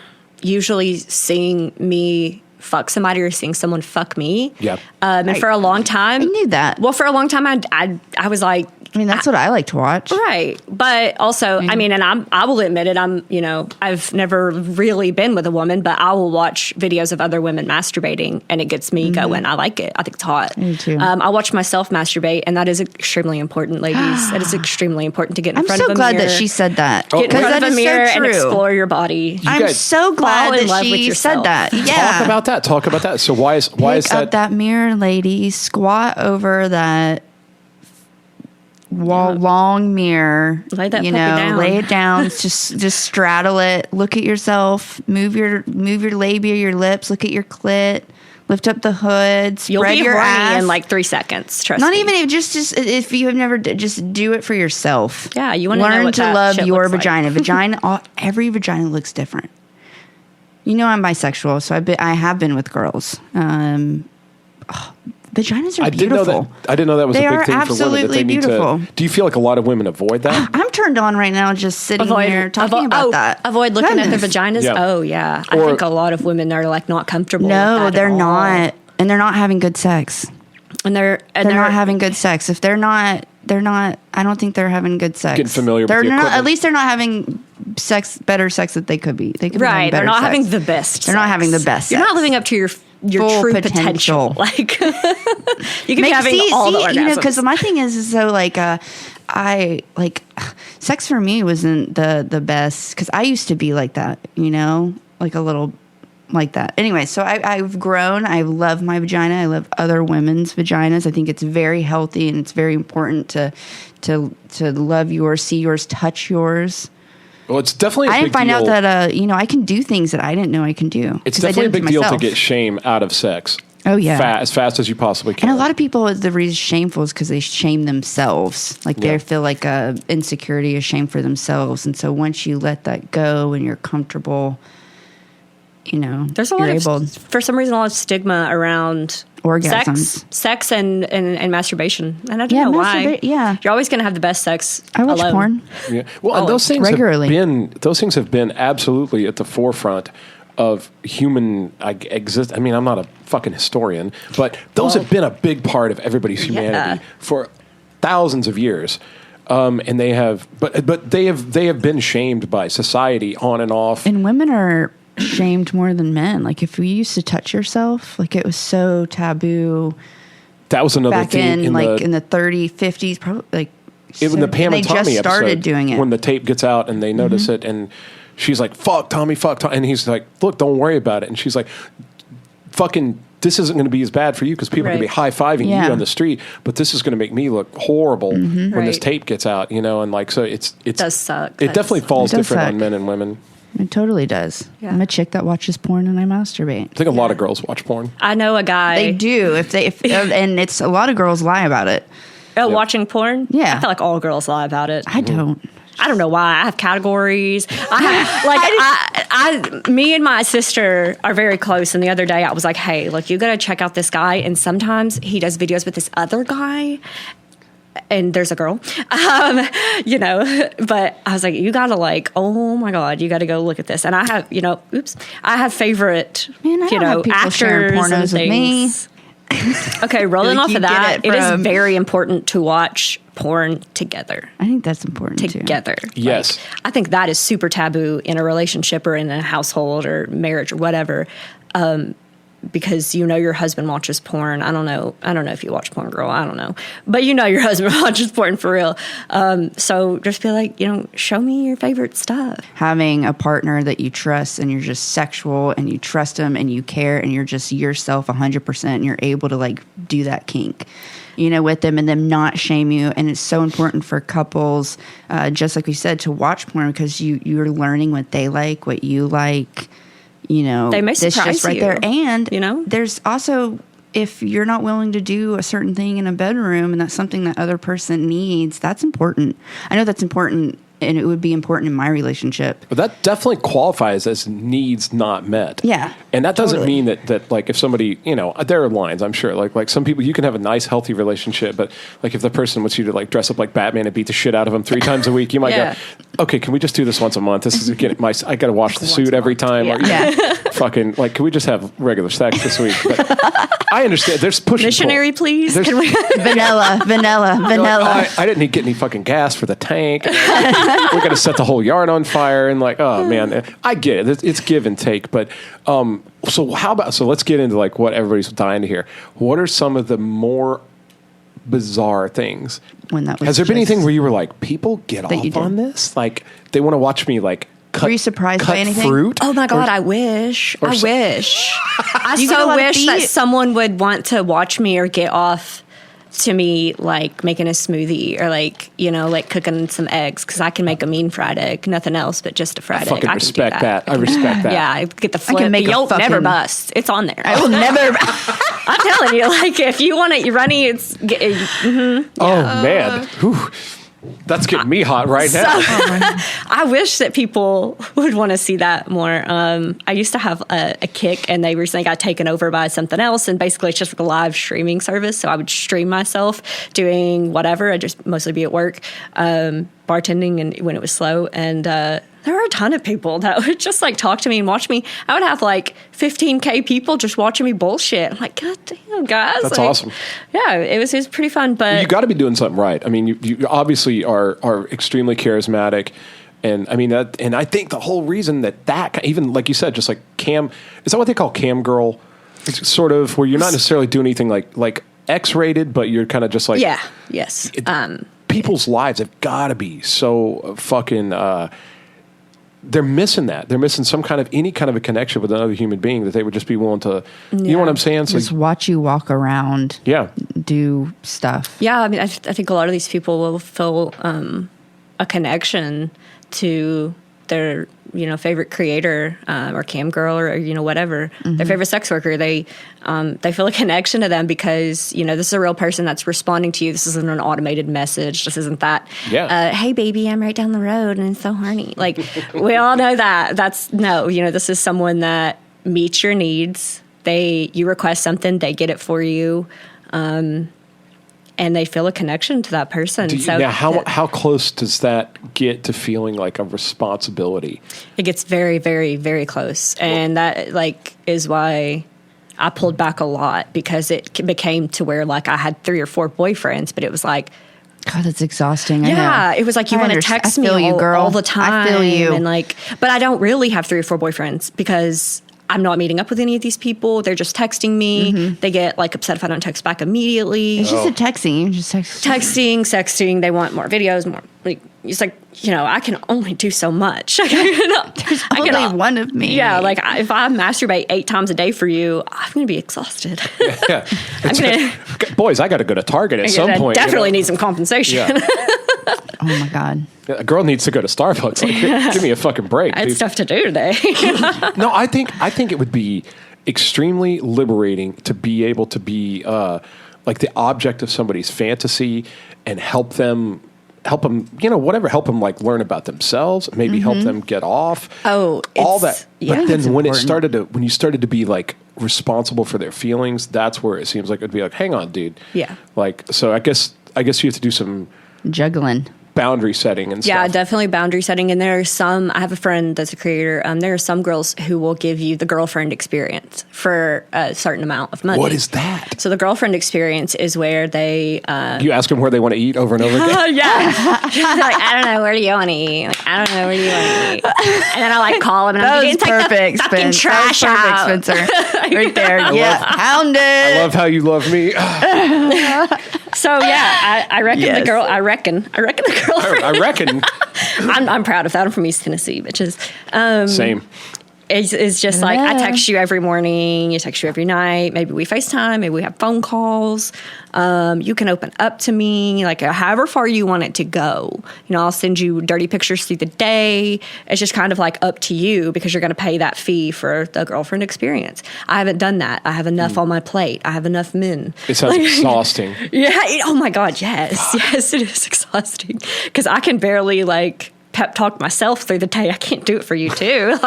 usually seeing me fuck somebody or seeing someone fuck me. Yeah. And for a long time, I knew that. Well, for a long time, I was like, I mean, that's what I like to watch. right. But also, I mean, and I will admit it, I've never really been with a woman, but I will watch videos of other women masturbating and it gets me going. I like it. I think it's hot. Me too. I watch myself masturbate, and that is extremely important, ladies. It is extremely important to get in I'm front of so a glad mirror. that she said that. Get in Because front that of a is mirror so and true. explore your body. I'm guys so glad fall in that love with she yourself. said that. Yeah. Talk about that. So why is Pick up that mirror, lady. Squat over that long mirror. Lay that puppy down. Lay it down. just straddle it. Look at yourself. Move your labia, your lips. Look at your clit. Lift up the hood. Spread You'll be your horny ass. in like 3 seconds. Trust Not me. even just if you have never just do it for yourself. Yeah, you wanna know learn what to that love shit your looks like. vagina. Every vagina looks different. You know, I'm bisexual, so I have been with girls. Vaginas are beautiful. I didn't know that was They a big are thing for women. That absolutely they need beautiful. Do you feel like a lot of women avoid that? I'm turned on right now just sitting here talking about that. Avoid looking at their Goodness. vaginas? Yeah. Oh, yeah. I think a lot of women are like not comfortable with No, that they're at all. not. And they're not having good sex. And they're Not having good sex. If they're not, I don't think they're having good sex. Getting familiar with they're the not, equipment. At least they're not having better sex that they could be. They could be having Right. They're better not sex. having the best They're not having the best You're not sex. living up to your Full true potential. potential. Like, you could be having all the orgasms. You know, because my thing is so like, I like sex for me wasn't the best because I used to be like that, you know, like a little like that. Anyway, so I've grown. I love my vagina. I love other women's vaginas. I think it's very healthy and it's very important to love yours, see yours, touch yours. Well, it's definitely a I big didn't find deal. out that you know, I can do things that I didn't know I can do. It's 'cause I definitely a did it big deal to myself. get shame out of sex. Oh yeah, as fast as you possibly can. and a lot of people, the reason shameful is because they shame themselves. Like Yeah. they feel like a insecurity, a shame for themselves. And so once you let that go and you're comfortable, you know, There's a you're lot able of, for some reason, a lot of stigma around Orgasms. sex and masturbation. And I don't Yeah, know why. yeah. You're always going to have the best sex I watch alone. porn. Yeah. Well, and those things regularly. those things have been absolutely at the forefront of human exist. I mean, I'm not a fucking historian, but those have been a big part of everybody's humanity for thousands of years. And they have, but they have been shamed by society on and off. And women are shamed more than men. Like if we used to touch yourself, like it was so taboo That was another back thing in the 30s, 50s, probably like in the Pam they and Tommy just started episode, doing it. when the tape gets out and they notice it, and she's like, "Fuck Tommy, fuck Tommy," and he's like, "Look, don't worry about it," and she's like, "Fucking, this isn't going to be as bad for you because people are going to be high fiving Yeah. you on the street, but this is going to make me look horrible when this Right. tape gets out," you know, and like so it does suck. It definitely falls It does different on suck. men and women. It totally does. Yeah. I'm a chick that watches porn and I masturbate. I think a lot of girls watch porn. I know a guy. They do and it's a lot of girls lie about it. Watching porn? Yeah. I feel like all girls lie about it. I don't. I don't know why. I have categories. I have, me and my sister are very close. And the other day I was like, hey, look, you got to check out this guy. And sometimes he does videos with this other guy. And there's a girl, you know, but I was like, you gotta oh my God, you gotta go look at this. And I have, I have favorite, Man, I don't have people sharing actors and pornos with me. things. Okay, rolling Like off you of get that, it it is from- very important to watch porn together. I think that's important too. Together. Yes. I think that is super taboo in a relationship or in a household or marriage or whatever. Because your husband watches porn. I don't know if you watch porn, girl. I don't know. But your husband watches porn for real. So just be like, show me your favorite stuff. Having a partner that you trust and you're just sexual and you trust them and you care and you're just yourself 100% and you're able to do that kink, with them and them not shame you. And it's so important for couples, just like we said, to watch porn because you're learning what they like, what you like. They may it's surprise just right you, there. And there's also, if you're not willing to do a certain thing in a bedroom and that's something that other person needs, that's important. I know that's important, and it would be important in my relationship. But that definitely qualifies as needs not met. Yeah, And that doesn't totally. mean that like if somebody, there are lines, I'm sure. Like some people, you can have a nice, healthy relationship, but like if the person wants you to dress up like Batman and beat the shit out of them 3 times a week, you might Yeah. go, okay, can we just do this once a month? This is I got to wash the suit every time. Or, fucking, can we just have regular sex this week? But I understand. There's push and pull. Missionary, please. There's- Can we? vanilla. You're like, I didn't get any fucking gas for the tank. We're going to set the whole yard on fire. And oh man, I get it. It's give and take. But so let's get into what everybody's dying to hear. What are some of the more bizarre things? When that was Has there been just- anything where you were like, people get That you off on did. this? They want to watch me cut, Were you surprised cut by anything? fruit? Oh my God, I wish. I wish. I You get a so lot of wish that feet? someone would want to watch me or get off to me making a smoothie or cooking some eggs because I can make a mean fried egg, nothing else but just a fried egg. fucking I can do respect that. I respect that. Yeah, I get the flip. can make a You'll never fucking- bust. It's on there. I will never. I'm telling you, if you want it runny, it's. Oh man. Whew. That's getting me hot right now. I wish that people would want to see that more. I used to have a Kick, and they recently got taken over by something else. And basically, it's just like a live streaming service. So I would stream myself doing whatever. I'd just mostly be at work, bartending, and when it was slow. And there were a ton of people that would just like talk to me and watch me. I would have like 15K people just watching me bullshit. I'm like, God damn, guys. That's like, awesome. Yeah, it was pretty fun. But you got to be doing something right. I mean, you obviously are extremely charismatic. And I mean, and I think the whole reason that even like you said, just like cam, is that what they call cam girl? It's sort of where you're not necessarily doing anything like X-rated, but you're kind of just like, yeah, yes. People's lives have got to be so fucking, they're missing that. They're missing any kind of a connection with another human being that they would just be willing to, you know what I'm saying? So just watch you walk around, do stuff. Yeah, I mean, I think a lot of these people will feel a connection to their, favorite creator or cam girl or whatever, their favorite sex worker. They feel a connection to them because this is a real person that's responding to you. This isn't an automated message. This isn't that. Yeah. Hey baby, I'm right down the road and it's so horny. Like we all know that. This is someone that meets your needs. You request something, they get it for you. And they feel a connection to that person. Now, how close does that get to feeling like a responsibility? It gets very, very, very close. And that is why I pulled back a lot, because it became to where I had 3 or 4 boyfriends, but it was like, God, that's exhausting. Yeah, it was like you want to text me all the time. I feel you. And but I don't really have 3 or 4 boyfriends because I'm not meeting up with any of these people. They're just texting me. They get upset if I don't text back immediately. It's just a texting. Just texting, sexting. They want more videos, more. It's I can only do so much. There's only one of me. Yeah, if I masturbate 8 times a day for you, I'm going to be exhausted. Yeah. Boys, I got to go to Target at some point. Definitely need some compensation. Yeah. Oh my God. A girl needs to go to Starbucks. Give me a fucking break. I had stuff to do today. No, I think it would be extremely liberating to be able to be the object of somebody's fantasy and help them, help them learn about themselves, maybe help them get off. Oh, all that. Yeah, but then when important. you started to be responsible for their feelings, that's where it seems like it'd be hang on, dude. Yeah. So I guess you have to do some juggling. Boundary setting and stuff. Yeah, definitely boundary setting. And there are some, I have a friend that's a creator. There are some girls who will give you the girlfriend experience for a certain amount of money. What is that? So the girlfriend experience is where they... you ask them where they want to eat over and over again? Yeah. I don't know, where do you want to eat? I don't know, where do you want to eat? And then I call them and I'm like, perfect, take the fucking trash out. Spencer. Right there. Pound it. I love how you love me. So yeah, I reckon the girl. I reckon the girlfriend. I reckon. I'm proud of that. I'm from East Tennessee, bitches. Same. It's just I text you every morning, you text you every night. Maybe we FaceTime, maybe we have phone calls. You can open up to me, however far you want it to go. I'll send you dirty pictures through the day. It's just kind of up to you because you're going to pay that fee for the girlfriend experience. I haven't done that. I have enough on my plate. I have enough men. It sounds exhausting. Yeah. Oh my God. Yes. Yes, it is exhausting because I can barely pep talk myself through the day. I can't do it for you too.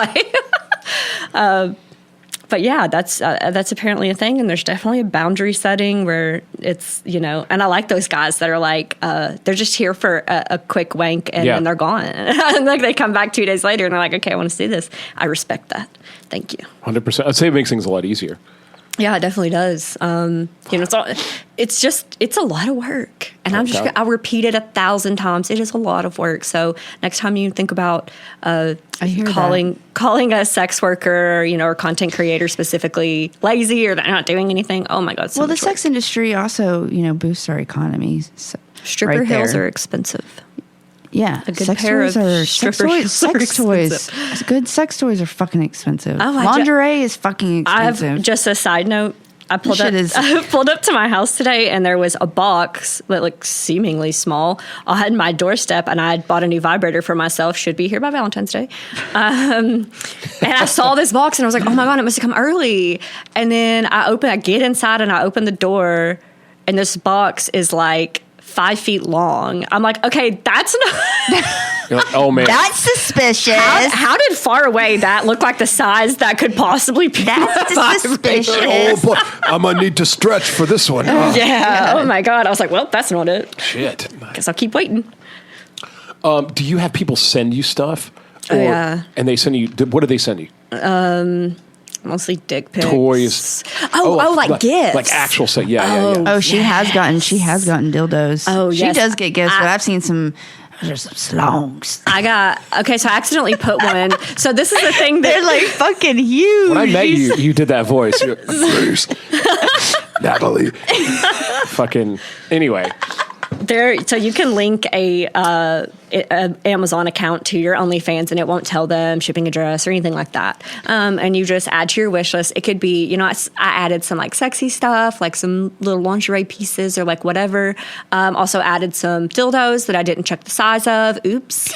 But yeah, that's apparently a thing, and there's definitely a boundary setting where it's and I like those guys that are they're just here for a quick wank and then they're gone, and they come back 2 days later and they're like, okay, I want to see this. I respect that. Thank you. 100%. I'd say it makes things a lot easier. Yeah, it definitely does. It's a lot of work, and I'll repeat it 1,000 times. It is a lot of work. So next time you think about calling a sex worker, or content creator specifically lazy or they're not doing anything, oh my God! The sex industry also, boosts our economy. So stripper heels are expensive. Yeah, a good pair of stripper heels. Sex toys. Good sex toys are fucking expensive. Lingerie is fucking expensive. Just a side note. I pulled up to my house today, and there was a box that looked seemingly small on my doorstep, and I had bought a new vibrator for myself. Should be here by Valentine's Day. And I saw this box, and I was like, oh my God, it must have come early. And then I get inside, and I open the door, and this box is 5 feet long. I'm like, okay, that's not. You're like, oh man, That's suspicious. How did far away that look like the size that could possibly be? That's suspicious. oh boy, I'm gonna need to stretch for this one. Yeah. Oh my God. I was like, well, that's not it. Shit. Guess I'll keep waiting. Do you have people send you stuff? Yeah. And they send you. What do they send you? Mostly dick pics. Toys. Like gifts. Like actual stuff. Yeah. Oh, she has gotten dildos. Oh, she yes. does get gifts, but I've seen some. There's some slongs. So I accidentally put one. So this is the thing They're like fucking huge. When I met you, you did that voice. You're, Bruce, Natalie. Fucking. Anyway. So you can link a Amazon account to your OnlyFans, and it won't tell them shipping address or anything like that. And you just add to your wish list. It could be, I added some like sexy stuff, like some little lingerie pieces or like whatever. Also added some dildos that I didn't check the size of. Oops.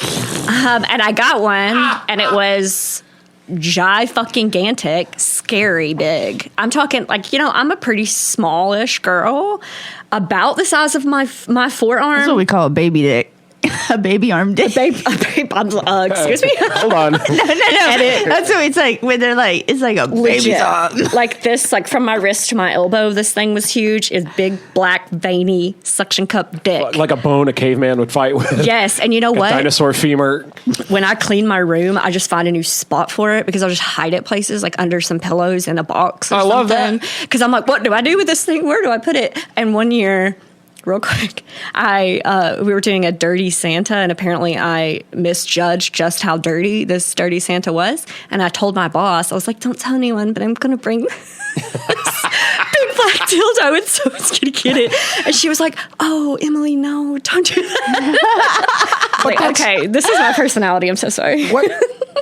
And I got one, and it was fucking-gantic, scary big. I'm talking like, I'm a pretty smallish girl, about the size of my forearm. That's what we call a baby dick. A baby arm dick. Excuse me. Hold on. No. That's what it's like when they're like, it's like a baby's Legit. arm. Like this, like from my wrist to my elbow, this thing was huge. It's big, black, veiny, suction cup dick. Like a bone a caveman would fight with. Yes, and you know what? Dinosaur femur. When I clean my room, I just find a new spot for it because I'll just hide it places, like under some pillows in a box or something. love that. Because I'm like, what do I do with this thing? Where do I put it? And one year, real quick, we were doing a dirty Santa, and apparently I misjudged just how dirty this dirty Santa was. And I told my boss, I was like, don't tell anyone, but I'm going to bring this big black dildo, and so it's going to get it. And she was like, oh, Emily, no, don't do that. Like, okay, this is my personality. I'm so sorry. What?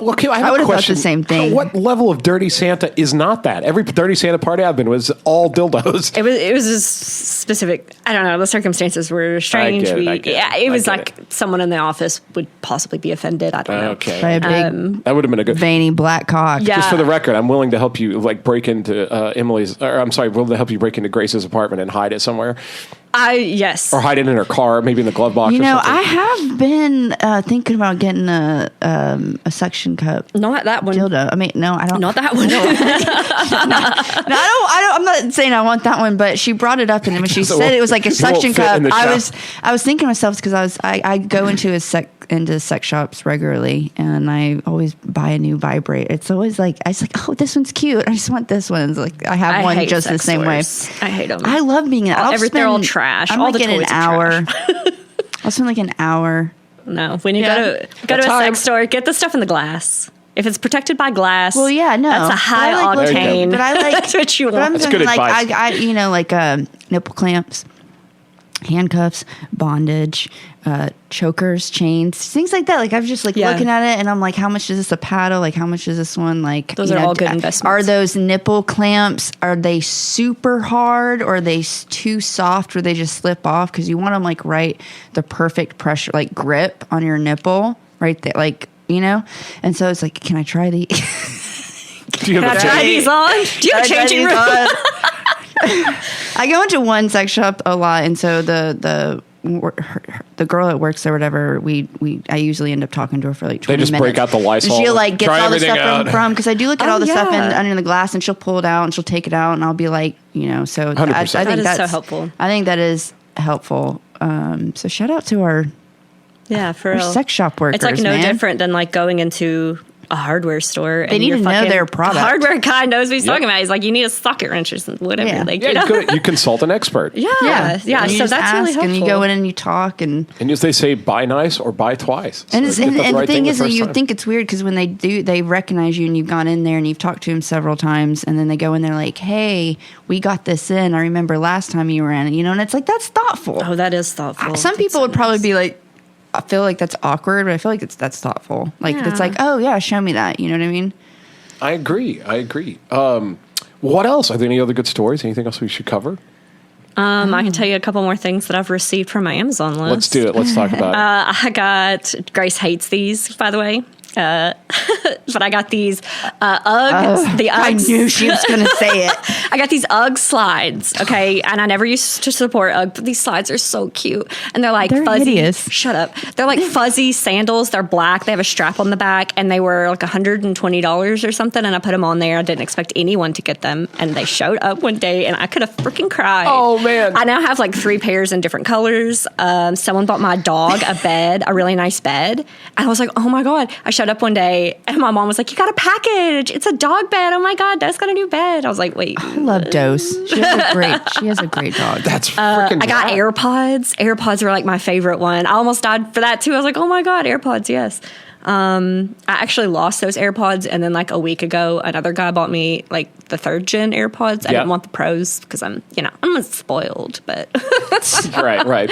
Well, okay, I have I would a have thought question. the same thing. What level of dirty Santa is not that? Every dirty Santa party I've been was all dildos. It was a specific. I don't know. The circumstances were strange. I get it. It was I like get it. someone in the office would possibly be offended. I don't know. Okay. By a big, That would have been a good. veiny black cock. Yeah. Just for the record, I'm willing to help you like break into willing to help you break into Grace's apartment and hide it somewhere, Yes. or hide it in her car, maybe in the glove box. You or know, something. I have been thinking about getting a suction cup Not that one. dildo. I mean, no, I don't. Not that one. No, I don't. I'm not saying I want that one, but she brought it up, and when she said it was like a won't suction fit cup, in the I was thinking to myself because I go into sex shops regularly, and I always buy a new vibrate. It's always like I was like, oh, this one's cute. I just want this one. It's like I have one hate just the sex same way. stores. I hate them. I love being in. They're all trash. I'm All like the in an toys are hour. trash. I'll spend like an hour. No, when you Yeah. go to a time. sex store, get the stuff in the glass. If it's protected by glass, Well, yeah, no, that's a But high I like looking- octane. But I like that's what you but I'm want. That's talking good like advice. like nipple clamps, handcuffs, bondage, chokers, chains, things like that. Like I was just like Yeah. looking at it, and I'm like, how much is this a paddle? Like how much is this one? Like Those you are know, all good investments. Are those nipple clamps? Are they super hard, or are they too soft, where they just slip off? Because you want them like the perfect pressure, like grip on your nipple, right there, like. And so it's like, can I try the? Do you have Can I a try change? these on? Do you have a changing room? I go into one sex shop a lot, and so the girl that works there, whatever, I usually end up talking to her for like 20 They just minutes. break out the Lysol. And she'll like get Try all the everything stuff out. from because I do look at Oh, all the stuff yeah. under the glass, and she'll pull it out and she'll take it out, and I'll be like, so I 100%. think That is so that's helpful. I think that is helpful. So shout out to our Yeah, for We're real. sex shop workers, It's like no man. different than like going into a hardware store. They need to know their product. The hardware guy knows what he's Yep. talking about. He's like, you need a socket wrench or something, whatever. Yeah. Like, Yeah, you consult an expert. yeah. And you So just that's really ask, helpful. and you go in and you talk, and And as they say, buy nice or buy twice. And, So it's, get and, and the right thing is that first you time. think it's weird because when they recognize you and you've gone in there and you've talked to them several times, and then they go in there like, hey, we got this in. I remember last time you were in it, and it's like, that's thoughtful. Oh, that is thoughtful. Some people would probably be like, I feel like that's awkward, but I feel like that's thoughtful. Like, it's Yeah. like, oh, yeah, show me that. You know what I mean? I agree. What else? Are there any other good stories? Anything else we should cover? I can tell you a couple more things that I've received from my Amazon list. Let's do it. Let's talk about it. I got, Grace hates these, by the way. But I got these Uggs. The Uggs. I knew she was going to say it. I got these UGG slides, okay? And I never used to support UGG, but these slides are so cute. And they're fuzzy. Hideous. Shut up. They're like fuzzy sandals. They're black. They have a strap on the back, and they were like $120 or something. And I put them on there. I didn't expect anyone to get them. And they showed up one day, and I could have freaking cried. Oh, man. I now have like 3 pairs in different colors. Someone bought my dog a bed, a really nice bed. And I was like, oh my God. I showed up one day, and my mom was like, you got a package. It's a dog bed. Oh my God, Dose got a new bed. I was like, wait. I love Dose. She has a great dog. That's freaking I got AirPods. AirPods were like my favorite one. I almost died for that too. I was like, oh my God, AirPods, yes. I actually lost those AirPods, and then like a week ago, another guy bought me like the 3rd gen AirPods. I didn't want the pros because I'm spoiled, but right.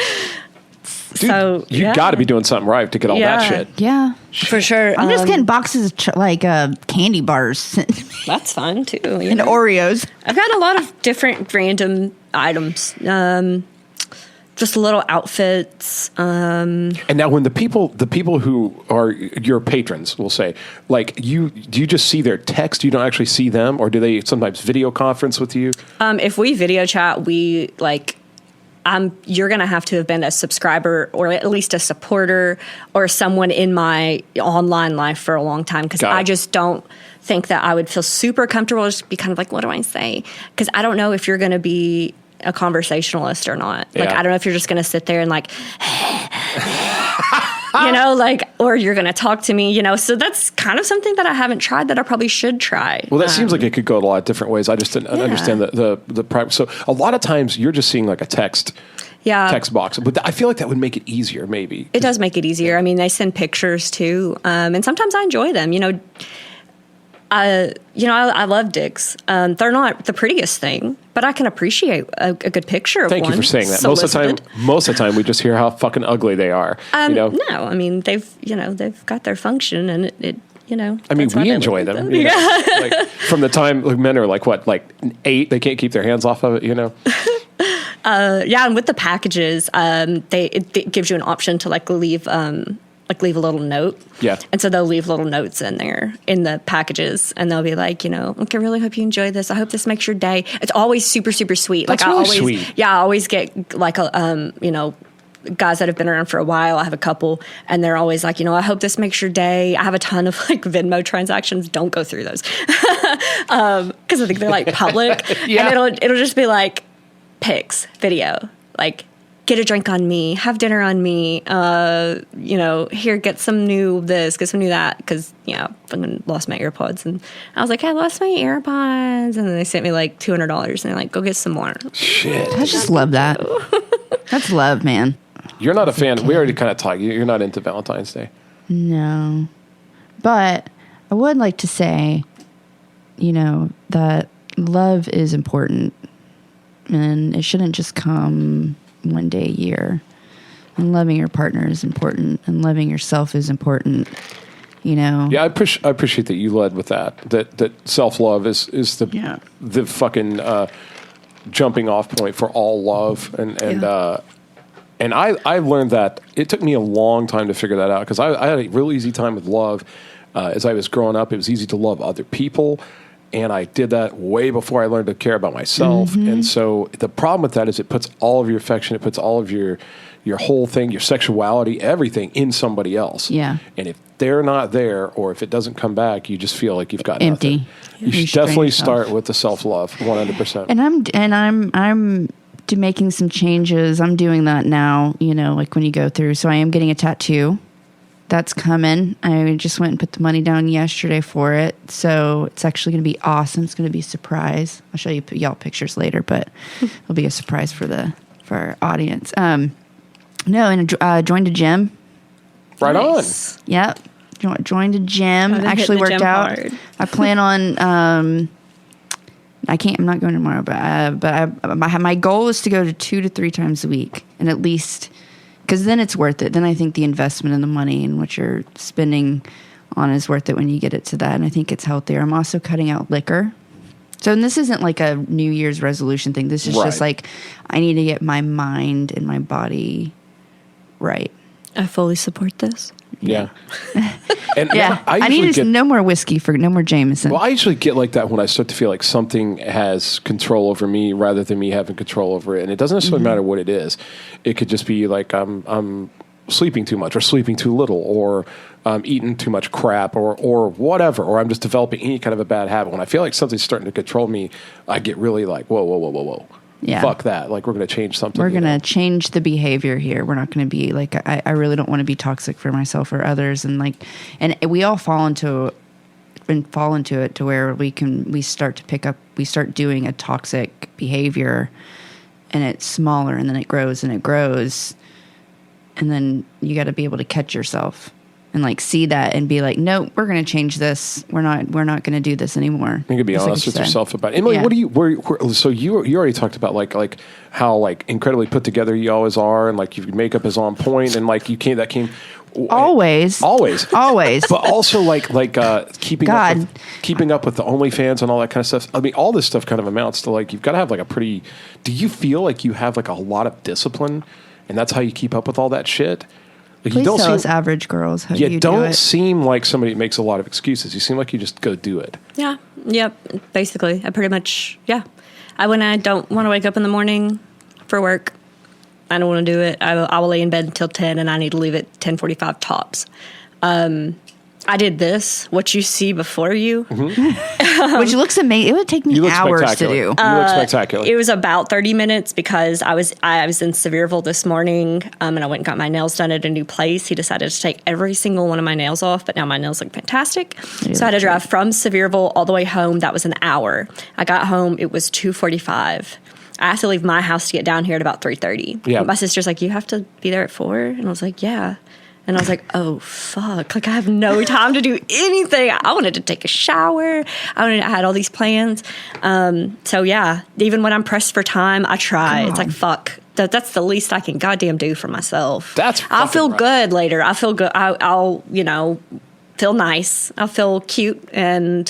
Dude, so you got to be doing something right to get all that shit. Yeah, for sure. I'm just getting boxes of candy bars That's fun too. and Oreos. I've got a lot of different random items. Just little outfits. And now, when the people who are your patrons will say, like, do you just see their text? You don't actually see them, or do they sometimes video conference with you? If we video chat, we like. You're going to have been a subscriber or at least a supporter or someone in my online life for a long time, because I just don't think that I would feel super comfortable just be kind of like, what do I say? Because I don't know if you're going to be a conversationalist or not. Like, I don't know if you're just going to sit there and like, or you're going to talk to me, so that's kind of something that I haven't tried that I probably should try. Well, that seems like it could go a lot of different ways. I just didn't understand the private. So a lot of times you're just seeing like a text box, but I feel like that would make it easier. Maybe it does make it easier. I mean, they send pictures too. And sometimes I enjoy them, I love dicks. They're not the prettiest thing, but I can appreciate a good picture of one. Thank you for saying that. Most of the time, we just hear how fucking ugly they are. No, I mean they've got their function, and it. I mean, we enjoy them. Like, from the time men are like 8, they can't keep their hands off of it. And with the packages, it gives you an option to leave leave a little note. Yeah. And so they'll leave little notes in there in the packages, and they'll be like, okay, really hope you enjoy this. I hope this makes your day. It's always super, super sweet. That's really sweet. Yeah, I always get like guys that have been around for a while. I have a couple, and they're always like, I hope this makes your day. I have a ton of Venmo transactions. Don't go through those. Because I think they're public. Yeah. And it'll just be like pics, video, get a drink on me, have dinner on me, here, get some new this, get some new that, because, I fucking lost my AirPods, and I was like, I lost my AirPods, and then they sent me $200, and they're like, go get some more. Shit. I just love that. That's love, man. You're not a fan. We already kind of talked. You're not into Valentine's Day. No. But I would like to say, that love is important, and it shouldn't just come one day a year. And loving your partner is important, and loving yourself is important. Yeah, I appreciate that you led with that. That self-love is the fucking jumping off point for all love, and I learned that it took me a long time to figure that out, because I had a real easy time with love as I was growing up. It was easy to love other people, and I did that way before I learned to care about myself. Mm-hmm. And so the problem with that is it puts all of your affection, it puts all of your whole thing, your sexuality, everything in somebody else. Yeah. And if they're not there, or if it doesn't come back, you just feel like you've got empty. Nothing. You should definitely start with the self-love, 100%. And I'm making some changes. I'm doing that now, when you go through. So I am getting a tattoo. That's coming. I just went and put the money down yesterday for it. So it's actually going to be awesome. It's going to be a surprise. I'll show y'all pictures later, but it'll be a surprise for our audience. Joined a gym. Right nice. on. Yep. Joined a gym. Actually worked out. Hard. I plan on. I'm not going tomorrow, but my goal is to go to 2 to 3 times a week, and at least, because then it's worth it. Then I think the investment in the money and what you're spending on is worth it when you get it to that. And I think it's healthier. I'm also cutting out liquor. So, and this isn't like a New Year's resolution thing. This is just I need to get my mind and my body right. I fully support this. Yeah. And Yeah, I usually need no more whiskey for no more Jameson. Well, I usually get like that when I start to feel like something has control over me rather than me having control over it. And it doesn't necessarily matter what it is. It could just be like I'm sleeping too much or sleeping too little or eating too much crap or whatever, or I'm just developing any kind of a bad habit. When I feel like something's starting to control me, I get really like, whoa. Yeah. Fuck that. Like, we're going to change something. We're going to change the behavior here. We're not going to be like, I really don't want to be toxic for myself or others. And like, and we all fall into it to where we start doing a toxic behavior, and it's smaller, and then it grows and it grows. And then you got to be able to catch yourself and like see that and be like, no, we're going to change this. We're not going to do this anymore. You can be Just honest like with yourself about it. Emily, Yeah. what do you, so you already talked about like how like incredibly put together you always are, and like your makeup is on point, and like that came Always. but also like keeping God. up with the OnlyFans and all that kind of stuff. I mean, all this stuff kind of amounts to like, you've got to have like do you feel like you have like a lot of discipline, and that's how you keep up with all that shit? Like, Please tell us average girls how you don't do it. seem like somebody that makes a lot of excuses. You seem like you just go do it. Yeah. Yep. Basically, I pretty much, yeah. I don't want to wake up in the morning for work. I don't want to do it. I will lay in bed until 10, and I need to leave at 10:45 tops. I did this, what you see before you. Which looks amazing. It would take me hours to do. You look spectacular. It was about 30 minutes because I was in Sevierville this morning, and I went and got my nails done at a new place. He decided to take every single one of my nails off, but now my nails look fantastic. So I had to drive from Sevierville all the way home. That was an hour. I got home. It was 2:45. I have to leave my house to get down here at about 3:30. Yeah. My sister's like, you have to be there at 4? And I was like, yeah. And I was like, oh, fuck. Like, I have no time to do anything. I wanted to take a shower. I had all these plans. So, yeah, even when I'm pressed for time, I try. God. It's like, fuck. That's the least I can goddamn do for myself. I'll feel good later. I feel good. I'll feel nice. I'll feel cute. And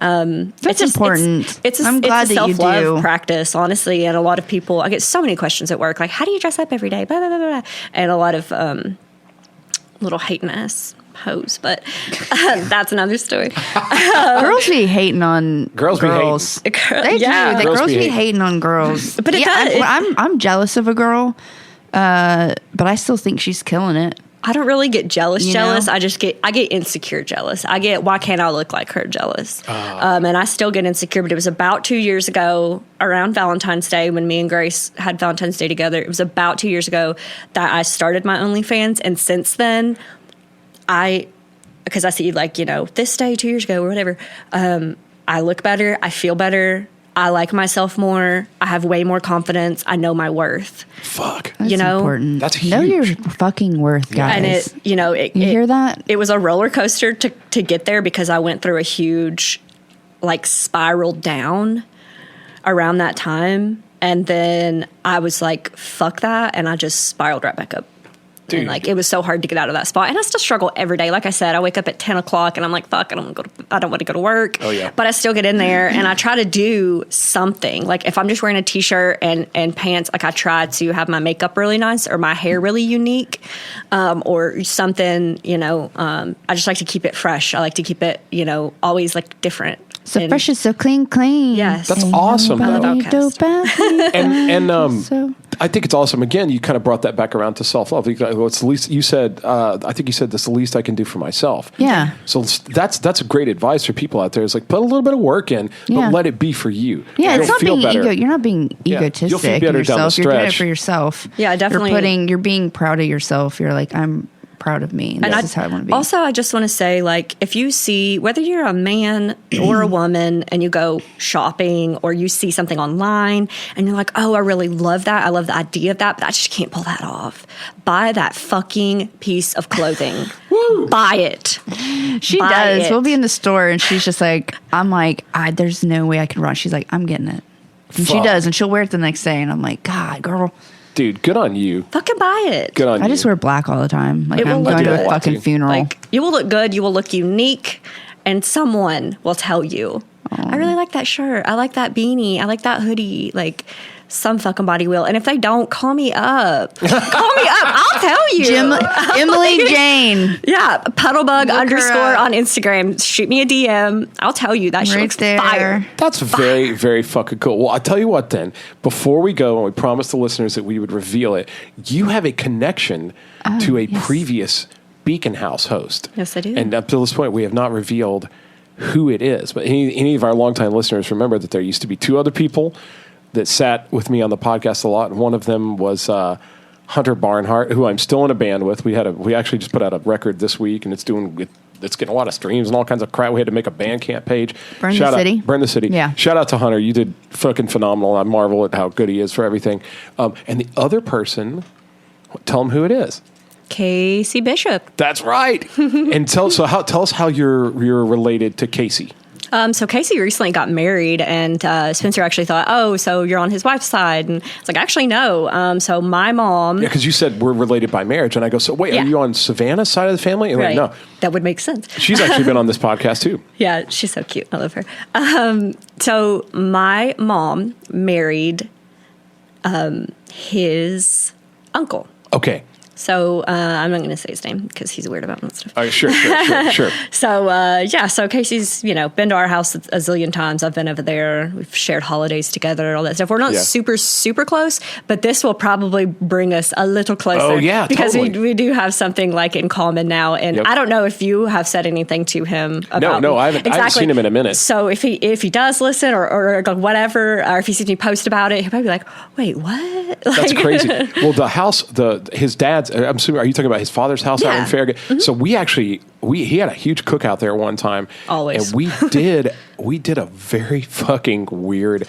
That's important. I'm glad it's a that you self-love do. practice, honestly. And a lot of people, I get so many questions at work, like, how do you dress up every day? Blah, blah, blah, blah. And a lot of little hating ass hoes, but that's another story. Girls be hating on girls. They Yeah. do. Girls Girls be be hating on girls. But it does. I'm jealous of a girl, but I still think she's killing it. I don't really get jealous. You know? I get insecure jealous. I get, why can't I look like her jealous? And I still get insecure, but it was about 2 years ago around Valentine's Day when me and Grace had Valentine's Day together. It was about 2 years ago that I started my OnlyFans. And since then, because I see like, this day 2 years ago or whatever, I look better. I feel better. I like myself more. I have way more confidence. I know my worth. Fuck. That's important. That's Know your huge. fucking worth, guys. And it you hear that? It was a roller coaster to get there because I went through a huge spiral down around that time. And then I was like, fuck that. And I just spiraled right back up. Dude. And it was so hard to get out of that spot. And I still struggle every day. Like I said, I wake up at 10 o'clock and I'm like, fuck, I don't want to go to work. Oh, yeah. But I still get in there and I try to do something. Like if I'm just wearing a t-shirt and pants, like I try to have my makeup really nice or my hair really unique, or something, I just like to keep it fresh. I like to keep it, always different. So fresh is so clean. Yes. That's awesome, though. And So I think it's awesome. Again, you kind of brought that back around to self-love. What's the least you said? I think you said that's the least I can do for myself. Yeah. So that's a great advice for people out there. It's like put a little bit of work in, but let it be for you. Yeah, You'll it's not feel being better. you're not being Yeah. egotistic You'll feel better in down the yourself. You're doing it stretch. for yourself. Yeah, definitely. You're being proud of yourself. You're like, I'm proud of me. And this is how I want to be. Also, I just want to say, if you see, whether you're a man or a woman and you go shopping or you see something online and you're like, oh, I really love that. I love the idea of that, but I just can't pull that off. Buy that fucking piece of clothing. Buy it. She Buy does. it. We'll be in the store and she's just like, I'm like, there's no way I can run. She's like, I'm getting it. And she Fuck. does. And she'll wear it the next day. And I'm like, God, girl. Dude, good on you. Fucking buy it. Good on you. I just wear black all the time. Like It will I'm look going to good. a fucking funeral. You will look good. You will look unique. And someone will tell you, I really like that shirt. I like that beanie. I like that hoodie. some fucking body will. And if they don't, call me up. I'll tell you. Emily Jayne. Yeah, puddlebug Look her _ up. on Instagram. Shoot me a DM. I'll tell you. That shit Right looks there. fire. That's very, very fucking cool. Well, I'll tell you what then. Before we go, and we promised the listeners that we would reveal it, you have a connection to a previous Beacon House host. Yes, I do. And up to this point, we have not revealed who it is. But any of our longtime listeners remember that there used to be 2 other people that sat with me on the podcast a lot. And one of them was Hunter Barnhart, who I'm still in a band with. We actually just put out a record this week, and it's getting a lot of streams and all kinds of crap. We had to make a Bandcamp page. Burn the City. Yeah. Shout out to Hunter. You did fucking phenomenal. I marvel at how good he is for everything. And the other person, tell him who it is. Casey Bishop. That's right. And tell us how you're related to Casey. So Casey recently got married, and Spencer actually thought, oh, so you're on his wife's side. And it's like, actually, no. So my mom... Yeah, because you said we're related by marriage. And I go, so wait, Yeah. are you on Savannah's side of the family? And Right. like, no. That would make sense. She's actually been on this podcast, too. Yeah, she's so cute. I love her. So my mom married his uncle. Okay. So I'm not going to say his name because he's weird about that stuff. All right, sure. So so Casey's been to our house a zillion times. I've been over there. We've shared holidays together, all that stuff. We're not super close, but this will probably bring us a little closer. Oh yeah, because totally. we do have something like in common now. And I don't know if you have said anything to him about No, me. I haven't seen him in a minute. So if he does listen or whatever, or if he sees me post about it, he'll probably be like, "Wait, what?" That's crazy. Well, the house, his dad's. I'm assuming. Are you talking about his father's house out in Farragut? Mm-hmm. So he had a huge cookout there one time. Always. And we did a very fucking weird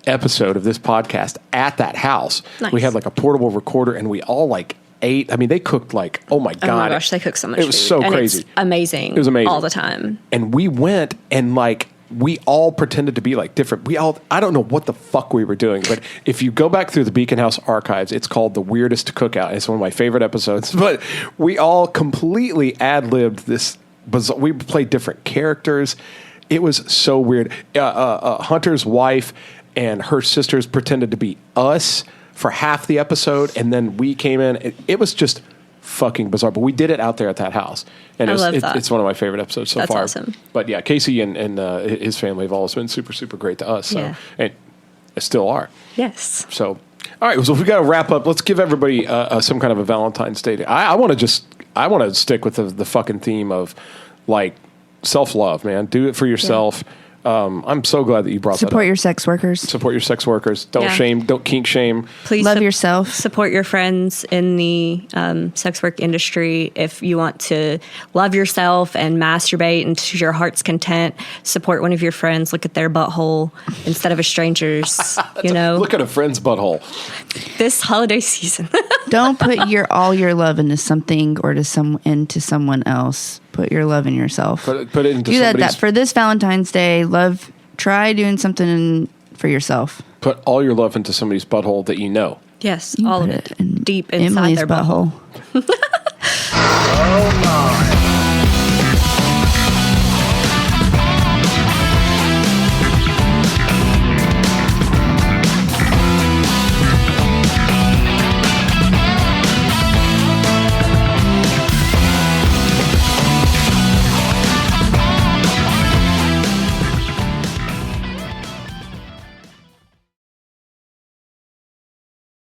episode of this podcast at that house. Nice. We had like a portable recorder, and we all ate. I mean, they cooked oh my God. Oh my gosh, they cook so much It was food. so And crazy. It's amazing. It was amazing. all the time. And we went and we all pretended to be different. I don't know what the fuck we were doing, but if you go back through the Beacon House archives, it's called The Weirdest Cookout. It's one of my favorite episodes, but we all completely ad-libbed this. We played different characters. It was so weird. Hunter's wife and her sisters pretended to be us for half the episode, and then we came in. It was just fucking bizarre, but we did it out there at that house, and it's one of my favorite episodes so far. That's awesome. But yeah, Casey and his family have always been super, super great to us. So, Yeah. and still are. Yes. So, all right. So if we got to wrap up, let's give everybody some kind of a Valentine's Day. I want to stick with the fucking theme of self-love, man. Do it for yourself. Yeah. I'm so glad that you brought that up. Support your sex workers. Support your sex workers. Don't Yeah. shame. Don't kink shame. Please Love yourself. Support your friends in the sex work industry. If you want to love yourself and masturbate and to your heart's content, support one of your friends. Look at their butthole instead of a stranger's. Look at a friend's butthole. This holiday season. Don't put all your love into something or into someone else. Put your love in yourself. Put it into Do somebody's. that for this Valentine's Day. Try doing something for yourself. Put all your love into somebody's butthole that you know. Yes, You all of put it. in Deep inside Emily's their butthole. butthole. Oh my.